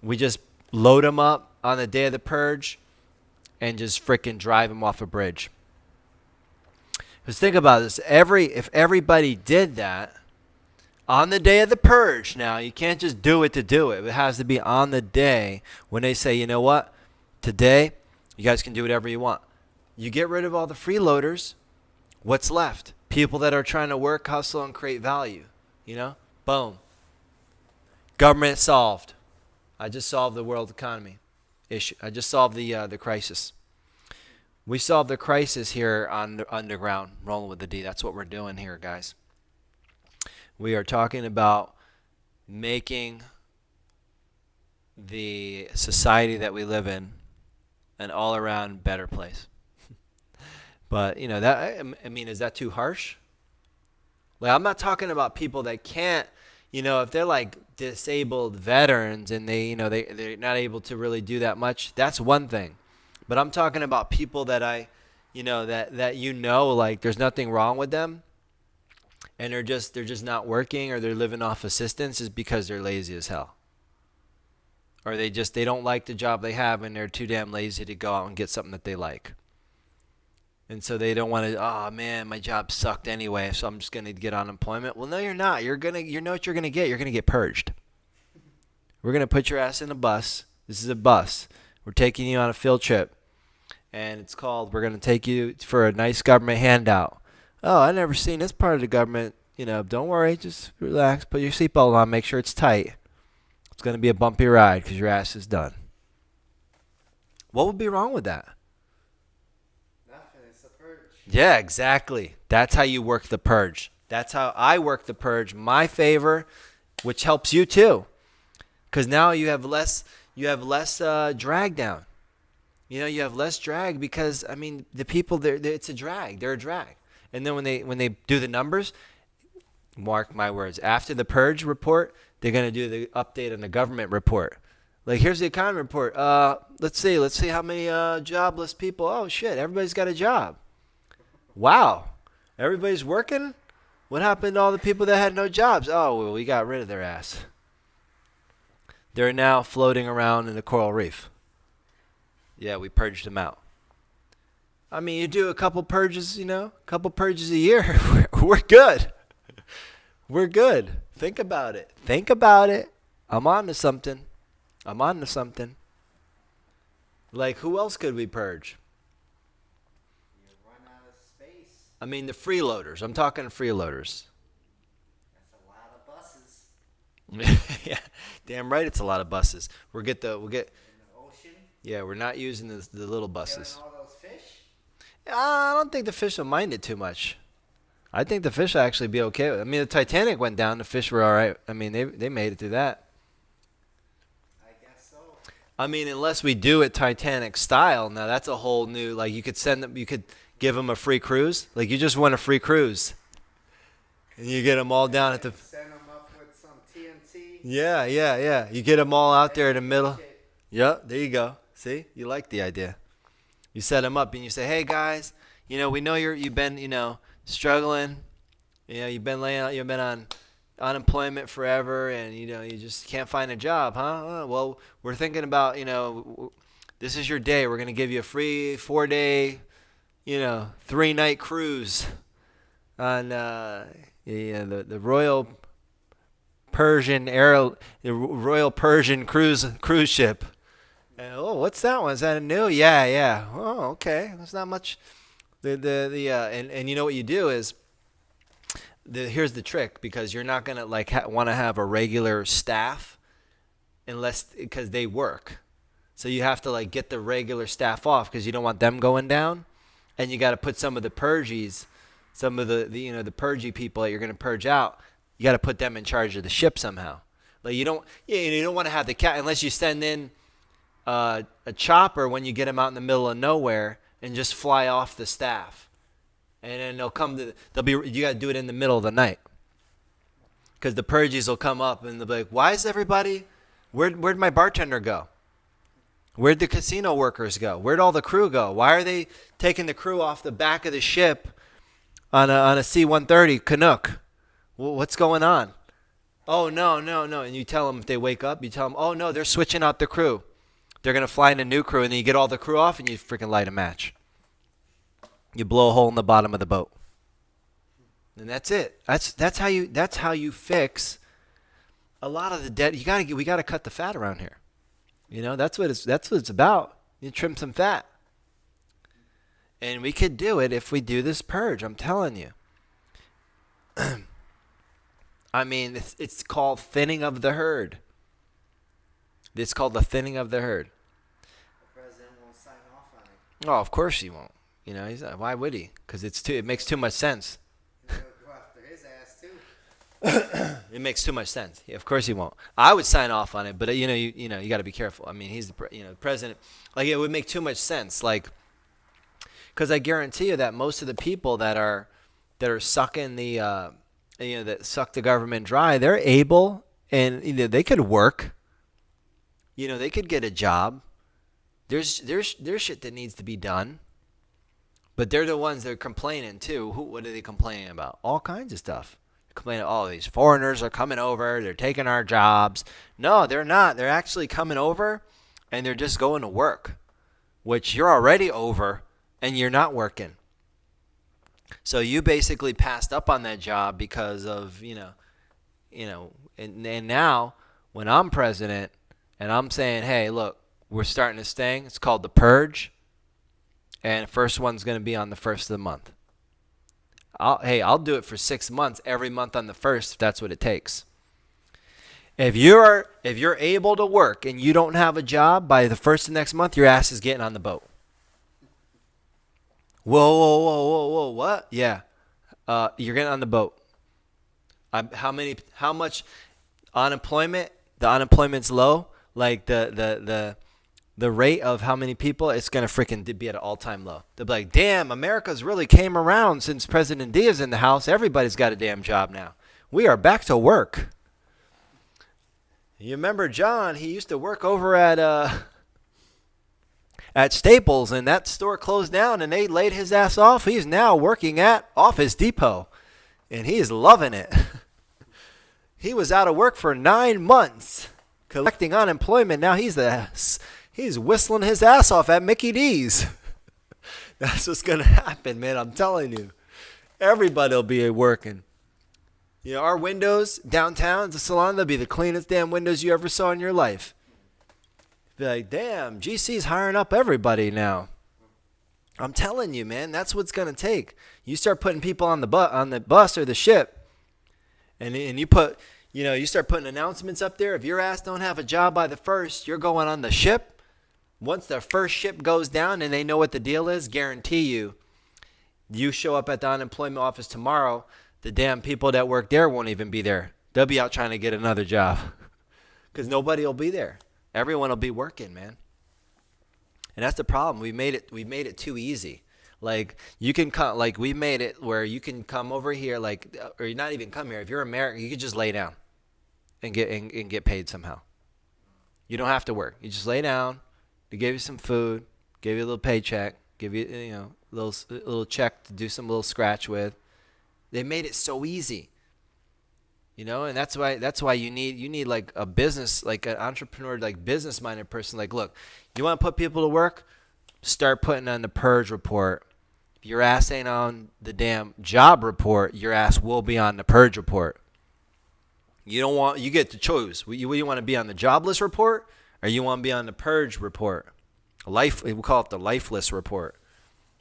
we just load them up on the day of the purge. And just freaking drive them off a bridge. Because think about this. If everybody did that on the day of the purge, now you can't just do it to do it. It has to be on the day when they say, you know what? Today, you guys can do whatever you want. You get rid of all the freeloaders. What's left? People that are trying to work, hustle, and create value. You know? Boom. Government solved. I just solved the world economy issue. I just solved the crisis. We solved the crisis here on the underground, rolling with the D. That's what we're doing here, guys. We are talking about making the society that we live in an all-around better place. But you know that, I mean, is that too harsh? Like, I'm not talking about people that can't. You know, if they're like disabled veterans and they're not able to really do that much, that's one thing. But I'm talking about people that like there's nothing wrong with them, and they're just not working, or they're living off assistance is because they're lazy as hell. Or they don't like the job they have and they're too damn lazy to go out and get something that they like. And so they don't want to, oh man, my job sucked anyway, so I'm just going to get unemployment. Well, no, you're not. You know what you're going to get? You're going to get purged. We're going to put your ass in a bus. This is a bus. We're taking you on a field trip. And it's called, we're going to take you for a nice government handout. Oh, I never seen this part of the government. Don't worry, just relax. Put your seatbelt on, make sure it's tight. It's going to be a bumpy ride because your ass is done. What would be wrong with that? Nothing. It's a purge. Yeah, exactly. That's how you work the purge. That's how I work the purge. My favor, which helps you too, because now you have less drag down. You have less drag because the people there, it's a drag. They're a drag. And then when they do the numbers, mark my words, after the purge report, they're gonna do the update on the government report. Like, here's the economy report. Let's see how many jobless people. Oh shit, everybody's got a job. Wow, everybody's working. What happened to all the people that had no jobs? Oh, well, we got rid of their ass. They're now floating around in the coral reef. Yeah, we purged them out. You do a couple purges, a a year. We're good. We're good. Think about it. I'm on to something. Like, who else could we purge? You run out of space. The freeloaders. I'm talking freeloaders. That's a lot of buses. Yeah, damn right. It's a lot of buses. We'll get. In the ocean. Yeah, we're not using the little buses. Killing all those fish. I don't think the fish will mind it too much. I think the fish will actually be okay with it. The Titanic went down. The fish were all right. They made it through that. I guess so. Unless we do it Titanic style. Now that's a whole new. Like, you could give them a free cruise. Like, you just want a free cruise, and you get them all down at the. Send them up with some TNT. Yeah. You get them all out there in the middle. Yep, there you go. See, you like the idea. You set them up and you say, "Hey guys, we know you've been, struggling. You've been on unemployment forever, and you just can't find a job, huh? Well, we're thinking about, this is your day. We're gonna give you a free 4-day, 3-night cruise on the Royal Persian cruise ship." And, oh, what's that one? Is that a new? Yeah. Oh, okay. There's not much. And you know what you do is, here's the trick, because you're not gonna want to have a regular staff because they work. So you have to get the regular staff off because you don't want them going down, and you got to put some of the purgies, some of the purgy people that you're gonna purge out. You got to put them in charge of the ship somehow. Like, you don't want to have the cat unless you send in a chopper when you get them out in the middle of nowhere and just fly off the staff, and then you got to do it in the middle of the night, because the purges will come up and they'll be like, "Why is everybody? Where'd my bartender go? Where'd the casino workers go? Where'd all the crew go? Why are they taking the crew off the back of the ship on a C-130 Canuck? What's going on?" "Oh no," and you tell them, if they wake up, you tell them, "Oh no, they're switching out the crew. They're going to fly in a new crew," and then you get all the crew off and you freaking light a match. You blow a hole in the bottom of the boat. And that's it. That's how you fix a lot of the debt. We got to cut the fat around here. That's what it's about. You trim some fat. And we could do it if we do this purge, I'm telling you. It's called thinning of the herd. It's called the thinning of the herd. The president won't sign off on it. Oh, of course he won't. He's not, why would he? Because it makes too much sense. He'll go after his ass too. It makes too much sense. Yeah, of course he won't. I would sign off on it, but you got to be careful. He's the president. Like, it would make too much sense. Like, because I guarantee you that most of the people that are sucking that suck the government dry, they're able, and they could work. They could get a job. There's shit that needs to be done. But they're the ones that are complaining too. What are they complaining about? All kinds of stuff. Complaining, oh, these foreigners are coming over. They're taking our jobs. No, they're not. They're actually coming over, and they're just going to work, which you're already over, and you're not working. So you basically passed up on that job because of, and now when I'm president and I'm saying, hey, look, we're starting this thing. It's called the Purge. And the first one's going to be on the first of the month. I'll do it for 6 months, every month on the first, if that's what it takes. If you're able to work and you don't have a job by the first of next month, your ass is getting on the boat. Whoa, what? Yeah. You're getting on the boat. How much unemployment? The unemployment's low. Like the rate of how many people, it's going to freaking be at an all-time low. They'll be like, damn, America's really came around since President Diaz in the house. Everybody's got a damn job now. We are back to work. You remember John, he used to work over at Staples, and that store closed down, and they laid his ass off. He's now working at Office Depot, and he is loving it. He was out of work for 9 months collecting unemployment. Now he's whistling his ass off at Mickey D's. That's what's going to happen, man. I'm telling you. Everybody will be working. Our windows downtown, the salon, they'll be the cleanest damn windows you ever saw in your life. Be like, damn, GC's hiring up everybody now. I'm telling you, man, that's what's going to take. You start putting people on the bus or the ship, and you start putting announcements up there. If your ass don't have a job by the first, you're going on the ship. Once the first ship goes down and they know what the deal is, guarantee you show up at the unemployment office tomorrow, the damn people that work there won't even be there. They'll be out trying to get another job because nobody will be there. Everyone will be working, man. And that's the problem. We made it too easy. Like you can come, like we made it where you can come over here, like, or not even come here. If you're American, you can just lay down and get paid somehow. You don't have to work. You just lay down. They give you some food, give you a little paycheck, give you a little check to do some little scratch with. They made it so easy, and that's why you need like a business, like an entrepreneur, like business minded person. Like, look, you want to put people to work, start putting on the Purge report. If your ass ain't on the damn job report, your ass will be on the Purge report. You get to choose. You want to be on the jobless report, or you want to be on the Purge report. We call it the lifeless report.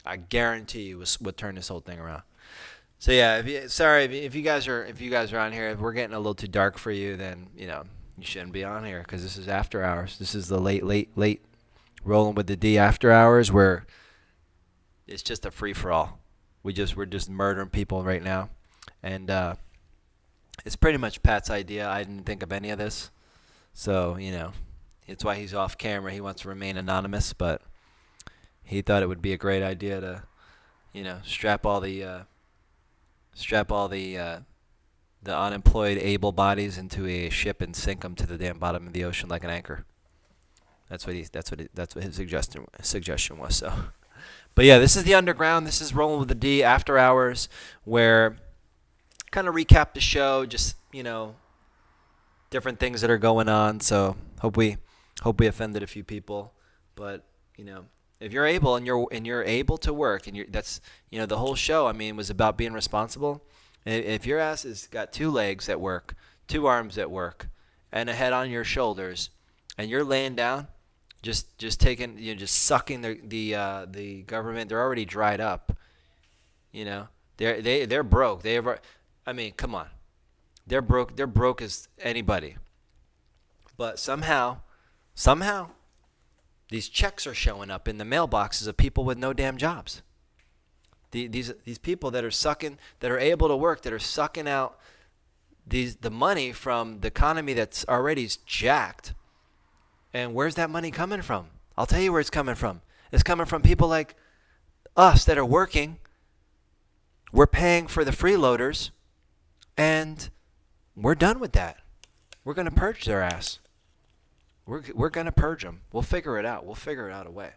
I guarantee you would turn this whole thing around. So yeah, if you guys are on here, if we're getting a little too dark for you, then you shouldn't be on here because this is after hours. This is the late rolling with the D after hours where it's just a free for all. We're just murdering people right now, and it's pretty much Pat's idea. I didn't think of any of this, so it's why he's off camera. He wants to remain anonymous, but he thought it would be a great idea to strap all the unemployed able bodies into a ship and sink them to the damn bottom of the ocean like an anchor. That's what his suggestion was. So, but yeah, this is the underground. This is Rolling with the D after hours, where kind of recap the show, just different things that are going on. So hope we offended a few people, but if you're able and you're able to work, and that's the whole show, was about being responsible. If your ass has got 2 legs at work, 2 arms at work, and a head on your shoulders, and you're laying down, just taking, just sucking the government. They're already dried up. They're broke. Come on, they're broke. They're broke as anybody. But somehow. These checks are showing up in the mailboxes of people with no damn jobs. These people that are able to work, that are sucking out the money from the economy that's already jacked. And where's that money coming from? I'll tell you where it's coming from. It's coming from people like us that are working. We're paying for the freeloaders, and we're done with that. We're going to purge their ass. We're going to purge them. We'll figure it out. We'll figure it out a way.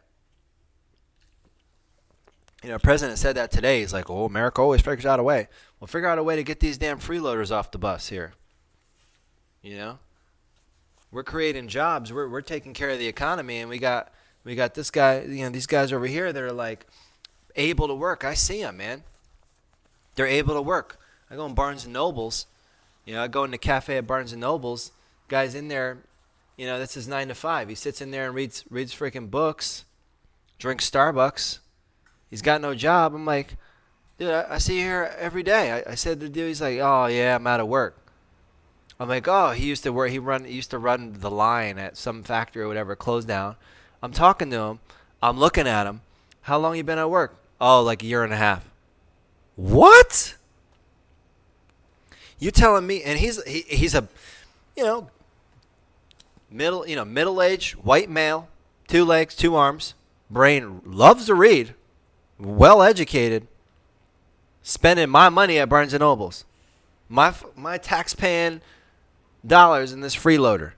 The president said that today. He's like, America always figures out a way. We'll figure out a way to get these damn freeloaders off the bus here. We're creating jobs. We're taking care of the economy, and we got this guy, these guys over here that are like able to work. I see them, man. They're able to work. I go in Barnes and Nobles. I go in the cafe at Barnes and Nobles. Guy's in there. That's his 9 to 5. He sits in there and reads freaking books, drinks Starbucks. He's got no job. I'm like, dude, I see you here every day. I said to the dude, he's like, oh yeah, I'm out of work. I'm like, oh, he used to work. He used to run the line at some factory or whatever, closed down. I'm talking to him. I'm looking at him. How long you been at work? Oh, like a year and a half. What? You telling me? And he's a, middle-aged white male, 2 legs, 2 arms, brain, loves to read, well educated, spending my money at Barnes and Nobles, my tax-paying dollars in this freeloader.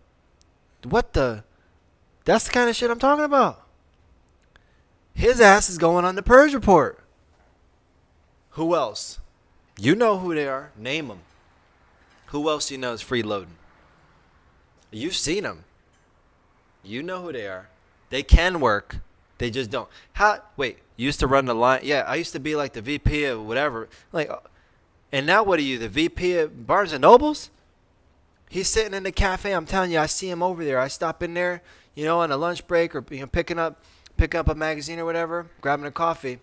That's the kind of shit I'm talking about. His ass is going on the Purge Report. Who else? You know who they are. Name them. Who else you know is freeloading? You've seen them. You know who they are. They can work. They just don't. Wait, you used to run the line? Yeah, I used to be like the VP of whatever. And now what are you, the VP of Barnes and Nobles? He's sitting in the cafe. I'm telling you, I see him over there. I stop in there, on a lunch break or picking up a magazine or whatever, grabbing a coffee.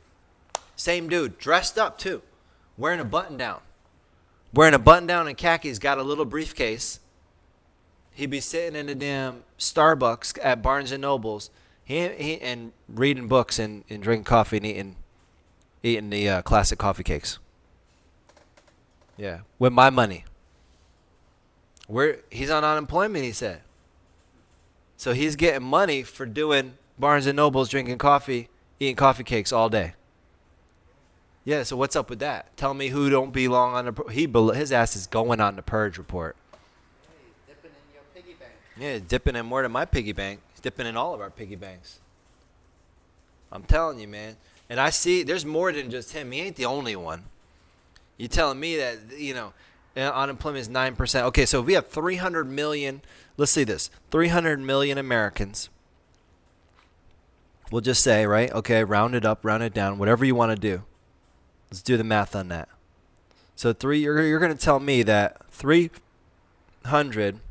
Same dude, dressed up too, wearing a button down and khakis, got a little briefcase. He'd be sitting in the damn Starbucks at Barnes and Nobles, and reading books and drinking coffee and eating the classic coffee cakes. Yeah, with my money. He's on unemployment, he said. So he's getting money for doing Barnes and Nobles, drinking coffee, eating coffee cakes all day. Yeah, so what's up with that? Tell me who don't belong on his ass is going on the Purge Report. He's dipping in your piggy bank. Yeah, he's dipping in more than my piggy bank. He's dipping in all of our piggy banks. I'm telling you, man. And I see there's more than just him. He ain't the only one. You telling me that, unemployment is 9%. Okay, so if we have 300 million, let's see this, 300 million Americans. We'll just say, right? Okay, round it up, round it down, whatever you want to do. Let's do the math on that. So you're going to tell me that 300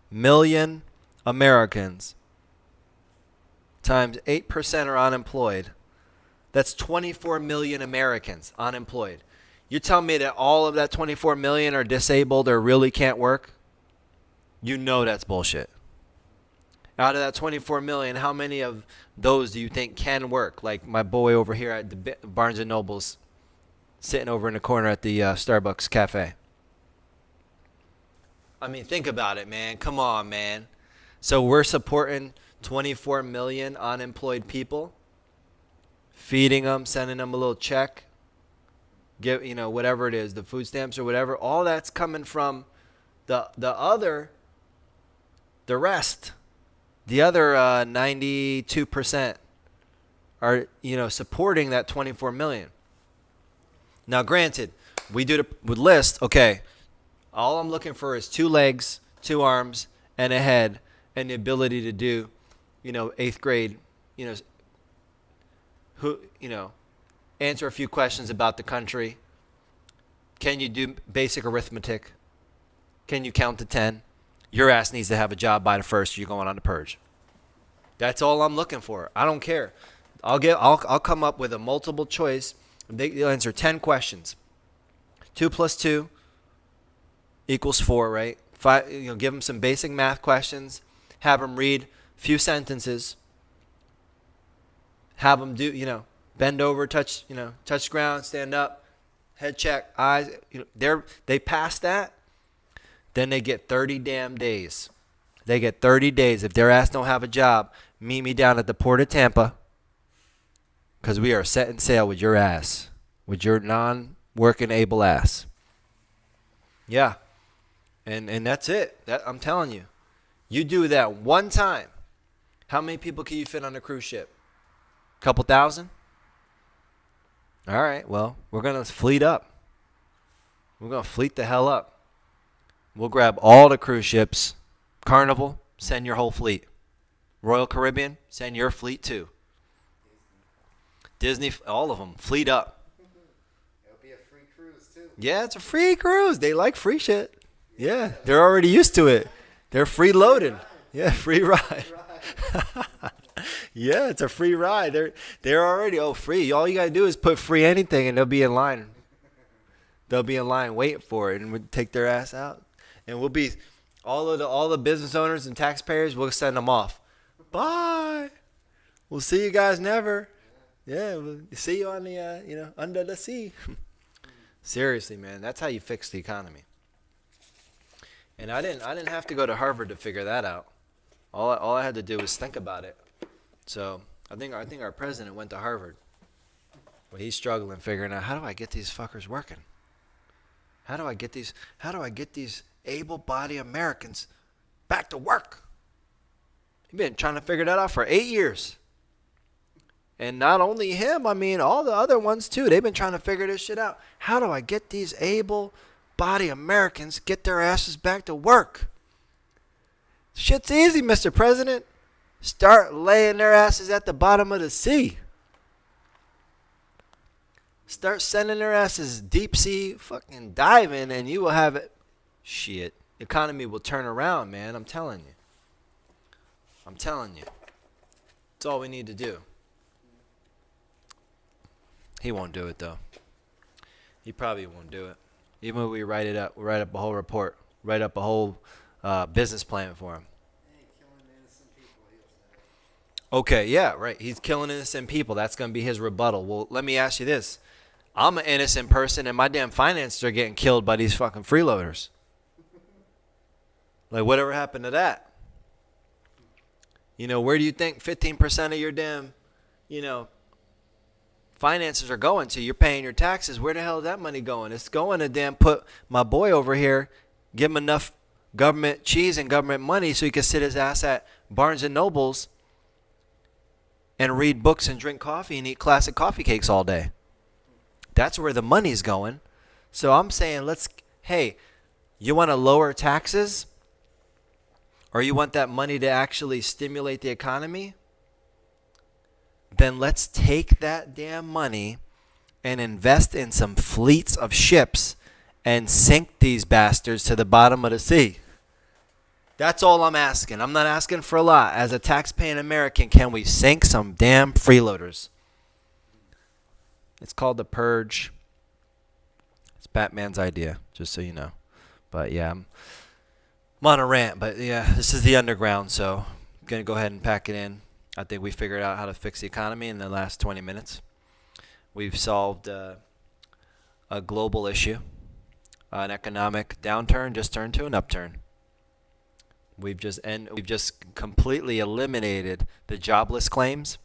million Americans times 8% are unemployed. That's 24 million Americans unemployed. You tell me that all of that 24 million are disabled or really can't work? You know that's bullshit. Out of that 24 million, how many of those do you think can work? Like my boy over here at the Barnes and Nobles, sitting over in the corner at the Starbucks cafe. I mean, think about it, man. Come on, man. So we're supporting 24 million unemployed people, feeding them, sending them a little check, whatever it is, the food stamps or whatever. All that's coming from the rest. The other 92% are, supporting that 24 million. Now, granted, we do the list. Okay, all I'm looking for is 2 legs, 2 arms, and a head, and the ability to do, 8th grade, answer a few questions about the country. Can you do basic arithmetic? Can you count to 10? Your ass needs to have a job by the 1st. You're going on the Purge. That's all I'm looking for. I don't care. I'll come up with a multiple choice. They'll answer 10 questions. 2 plus 2 equals 4, right? 5. Give them some basic math questions. Have them read a few sentences. Have them do, bend over, touch ground, stand up, head check, eyes. They pass that. Then they get 30 damn days. They get 30 days. If their ass don't have a job, meet me down at the Port of Tampa, because we are setting sail with your ass, with your non-working able ass. Yeah. And that's it. I'm telling you. You do that one time. How many people can you fit on a cruise ship? A couple thousand? All right. Well, we're going to fleet up. We're going to fleet the hell up. We'll grab all the cruise ships. Carnival, send your whole fleet. Royal Caribbean, send your fleet too. Disney, all of them, fleet up. Yeah, it's a free cruise. They like free shit. Yeah, they're already used to it. They're free-loaded. Yeah, free ride. Yeah, it's a free ride. They're already free. All you gotta do is put free anything, and they'll be in line. They'll be in line waiting for it, and we'll take their ass out, and we'll be all the business owners and taxpayers. We'll send them off. Bye. We'll see you guys never. Yeah, we'll see you on the under the sea. Seriously, man, that's how you fix the economy. And I didn't have to go to Harvard to figure that out. All I had to do was think about it. So I think our president went to Harvard. But he's struggling figuring out, how do I get these fuckers working? How do I get these able-bodied Americans back to work? He's been trying to figure that out for 8 years. And not only him, I mean all the other ones too. They've been trying to figure this shit out. How do I get these able-bodied Americans get their asses back to work? Shit's easy, Mr. President. Start laying their asses at the bottom of the sea. Start sending their asses deep sea fucking diving, and you will have it. Shit. The economy will turn around, man. I'm telling you. That's all we need to do. He won't do it, though. He probably won't do it. Even when we write up a whole report, write up a whole business plan for him. Okay, yeah, right. He's killing innocent people. That's going to be his rebuttal. Well, let me ask you this. I'm an innocent person, and my damn finances are getting killed by these fucking freeloaders. Like, whatever happened to that? Where do you think 15% of your damn, finances are going to? You're paying your taxes. Where the hell is that money going? It's going to damn put my boy over here, give him enough government cheese and government money so he can sit his ass at Barnes and Nobles and read books and drink coffee and eat classic coffee cakes all day. That's where the money's going. So I'm saying, hey, you want to lower taxes? Or you want that money to actually stimulate the economy? Then let's take that damn money and invest in some fleets of ships and sink these bastards to the bottom of the sea. That's all I'm asking. I'm not asking for a lot. As a tax-paying American, can we sink some damn freeloaders? It's called The Purge. It's Batman's idea, just so you know. But yeah, I'm on a rant. But yeah, this is the underground, so I'm going to go ahead and pack it in. I think we figured out how to fix the economy in the last 20 minutes. We've solved a global issue. An economic downturn just turned to an upturn. We've just completely eliminated the jobless claims.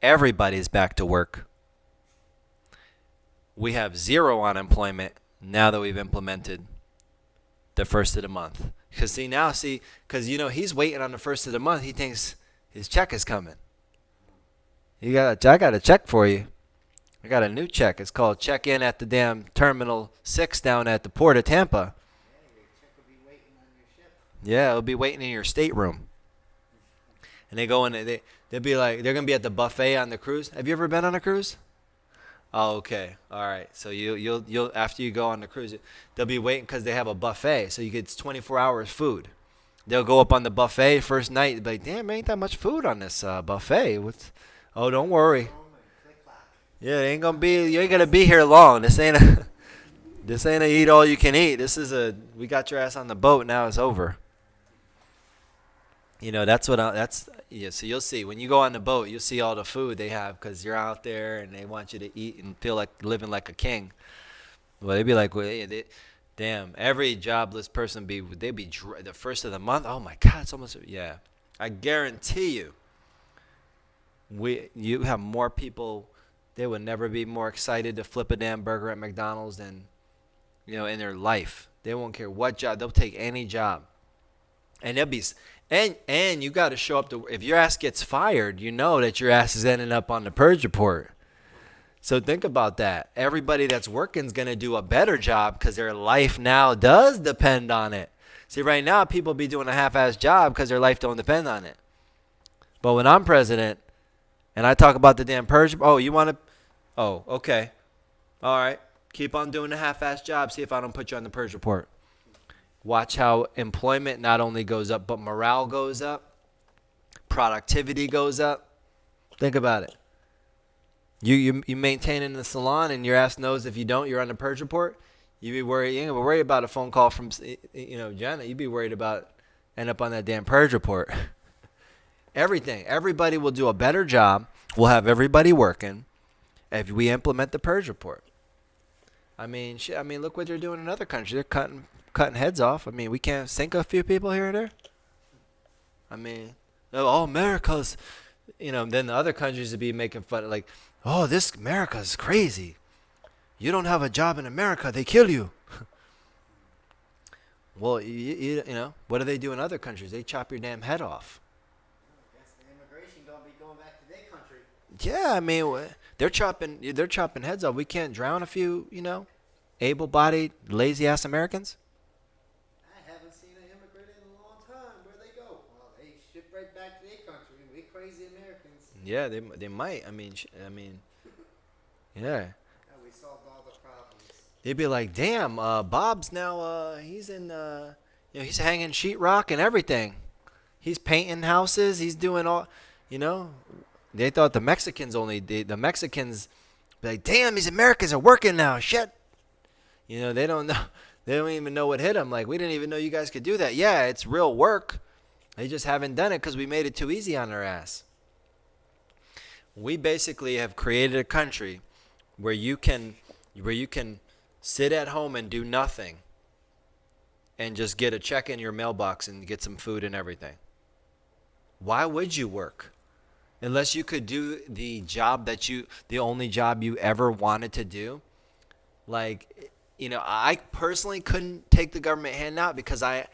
Everybody's back to work. We have zero unemployment now that we've implemented the first of the month. Because he's waiting on the first of the month. He thinks his check is coming. I got a check for you. I got a new check. It's called check in at the damn Terminal 6 down at the Port of Tampa. Yeah, it'll be waiting in your stateroom. And they go in, they'll be like, they're going to be at the buffet on the cruise. Have you ever been on a cruise? Oh, okay. All right. So you'll after you go on the cruise, they'll be waiting because they have a buffet. So you get 24 hours food. They'll go up on the buffet first night. They'll be like, damn, ain't that much food on this buffet. Oh, don't worry. Yeah, you ain't gonna be here long. This ain't a eat all you can eat. We got your ass on the boat. Now it's over. So you'll see when you go on the boat, you'll see all the food they have because you're out there and they want you to eat and feel like living like a king. Well, they'd be like, damn, every jobless person they'd be the first of the month. Oh my God, it's almost, yeah. I guarantee you have more people. They would never be more excited to flip a damn burger at McDonald's than, in their life. They won't care what job. They'll take any job. And they'll be, and you got to show up if your ass gets fired, you know that your ass is ending up on the purge report. So think about that. Everybody that's working is going to do a better job because their life now does depend on it. See, right now people be doing a half-ass job because their life don't depend on it. But when I'm president and I talk about the damn purge, oh, you want to, oh, okay. All right. Keep on doing the half-ass job. See if I don't put you on the purge report. Watch how employment not only goes up, but morale goes up. Productivity goes up. Think about it. You maintain in the salon, and your ass knows if you don't, you're on the purge report. You be worried. You ain't gonna worry about a phone call from Jenna. You be worried about end up on that damn purge report. Everything. Everybody will do a better job. We'll have everybody working if we implement the purge report. I mean, shit. I mean, look what they're doing in other countries. They're cutting heads off. I mean, we can't sink a few people here and there. I mean, oh, America's, then the other countries would be making fun of, like, oh, this America's crazy. You don't have a job in America, they kill you. Well, what do they do in other countries? They chop your damn head off. Guess the immigration gonna be going back to their country. Yeah, I mean, they're chopping heads off. We can't drown a few, able-bodied, lazy-ass Americans. I haven't seen an immigrant in a long time. Where they go? Well, they ship right back to their country. We crazy Americans. Yeah, they might. I mean, yeah. We solved all the problems. They'd be like, damn, Bob's now, he's in, he's hanging sheetrock and everything. He's painting houses. He's doing all, They thought the Mexicans the Mexicans be like, damn, these Americans are working now. Shit. They don't know. They don't even know what hit them. Like, we didn't even know you guys could do that. Yeah, it's real work. They just haven't done it because we made it too easy on their ass. We basically have created a country where you can sit at home and do nothing and just get a check in your mailbox and get some food and everything. Why would you work? Unless you could do the only job you ever wanted to do. Like, I personally couldn't take the government handout because I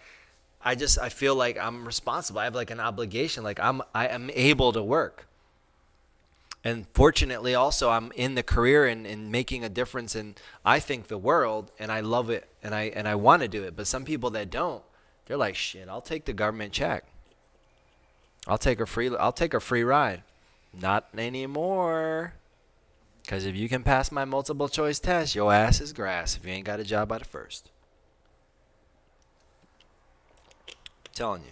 feel like I'm responsible. I have like an obligation. Like I am able to work. And fortunately, also, I'm in the career and making a difference in, I think, the world, and I love it, and I want to do it. But some people that don't, they're like, shit, I'll take the government check. I'll take a free ride. Not anymore. Because if you can pass my multiple choice test, your ass is grass if you ain't got a job by the first. I'm telling you.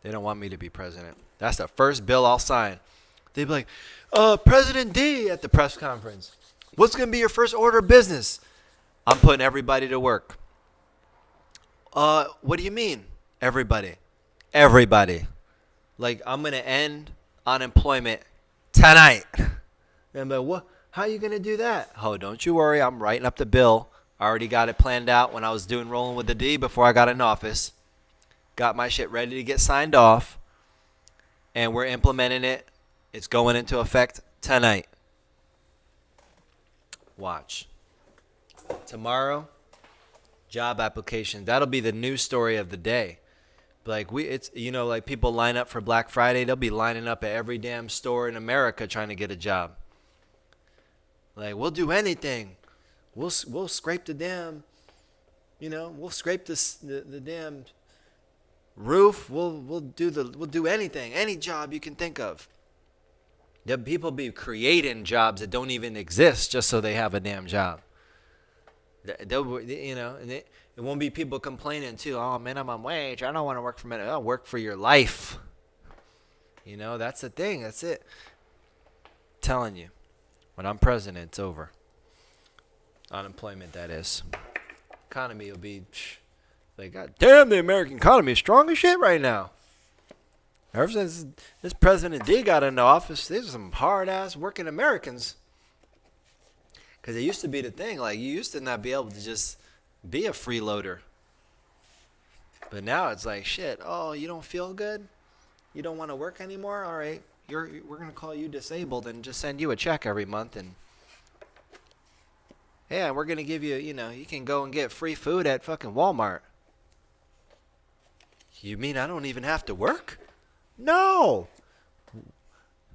They don't want me to be president. That's the first bill I'll sign. They'd be like, President D at the press conference. What's going to be your first order of business? I'm putting everybody to work. What do you mean? Everybody. Everybody. Like, I'm going to end unemployment tonight. And I'm like, what? How are you going to do that? Oh, don't you worry. I'm writing up the bill. I already got it planned out when I was doing Rolling with the D before I got in office. Got my shit ready to get signed off. And we're implementing it. It's going into effect tonight. Watch. Tomorrow, job application. That'll be the news story of the day. Like like people line up for Black Friday. They'll be lining up at every damn store in America trying to get a job. Like, we'll do anything. We'll scrape the damn, we'll scrape the damn roof. We'll do anything, any job you can think of. The people be creating jobs that don't even exist just so they have a damn job. And it won't be people complaining too. Oh, minimum wage. I don't want to work for minimum. I'll work for your life. That's the thing. That's it. I'm telling you, when I'm president, it's over. Unemployment, that is. Economy will be like, God damn, the American economy is strong as shit right now. Ever since this President D got into office, there's some hard-ass working Americans. Because it used to be the thing. Like, you used to not be able to just be a freeloader. But now it's like, shit, oh, you don't feel good? You don't want to work anymore? All right, we're going to call you disabled and just send you a check every month. And, yeah, we're going to give you, you can go and get free food at fucking Walmart. You mean I don't even have to work? No.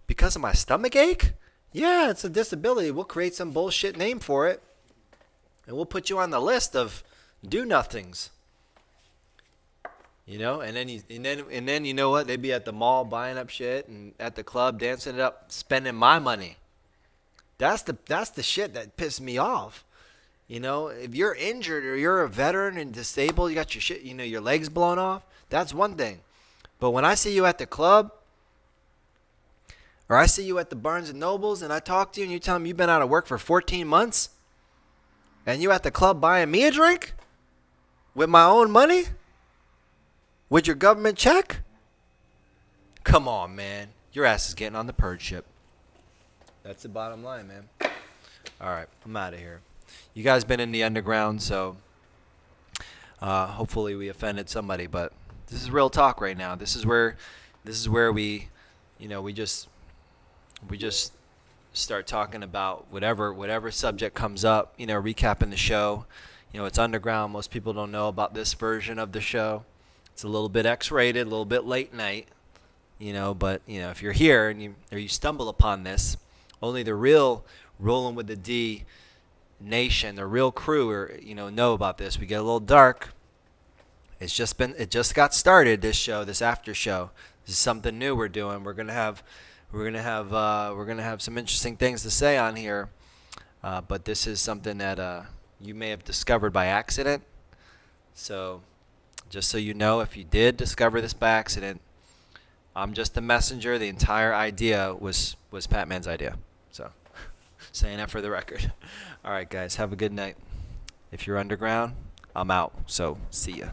Because of my stomach ache? Yeah, it's a disability. We'll create some bullshit name for it. And we'll put you on the list of do-nothings. And then you know what? They'd be at the mall buying up shit and at the club dancing it up, spending my money. That's the shit that pissed me off. You know, if you're injured or you're a veteran and disabled, you got your shit, your legs blown off, that's one thing. But when I see you at the club, or I see you at the Barnes & Nobles and I talk to you and you tell me you've been out of work for 14 months and you at the club buying me a drink with my own money, with your government check, come on, man. Your ass is getting on the purge ship. That's the bottom line, man. All right, I'm out of here. You guys been in the underground, so hopefully we offended somebody, but this is real talk right now. This is where we just start talking about whatever subject comes up, recapping the show. It's underground. Most people don't know about this version of the show. It's a little bit X-rated, a little bit late night, but if you're here and you stumble upon this, only the real Rolling with the D nation, the real crew know about this. We get a little dark. It just got started, this show, this after show. This is something new we're doing. We're gonna have some interesting things to say on here, but this is something that you may have discovered by accident. So, just so you know, if you did discover this by accident, I'm just the messenger. The entire idea was Pat Man's idea. So, saying that for the record. All right, guys, have a good night. If you're underground, I'm out. So, see ya.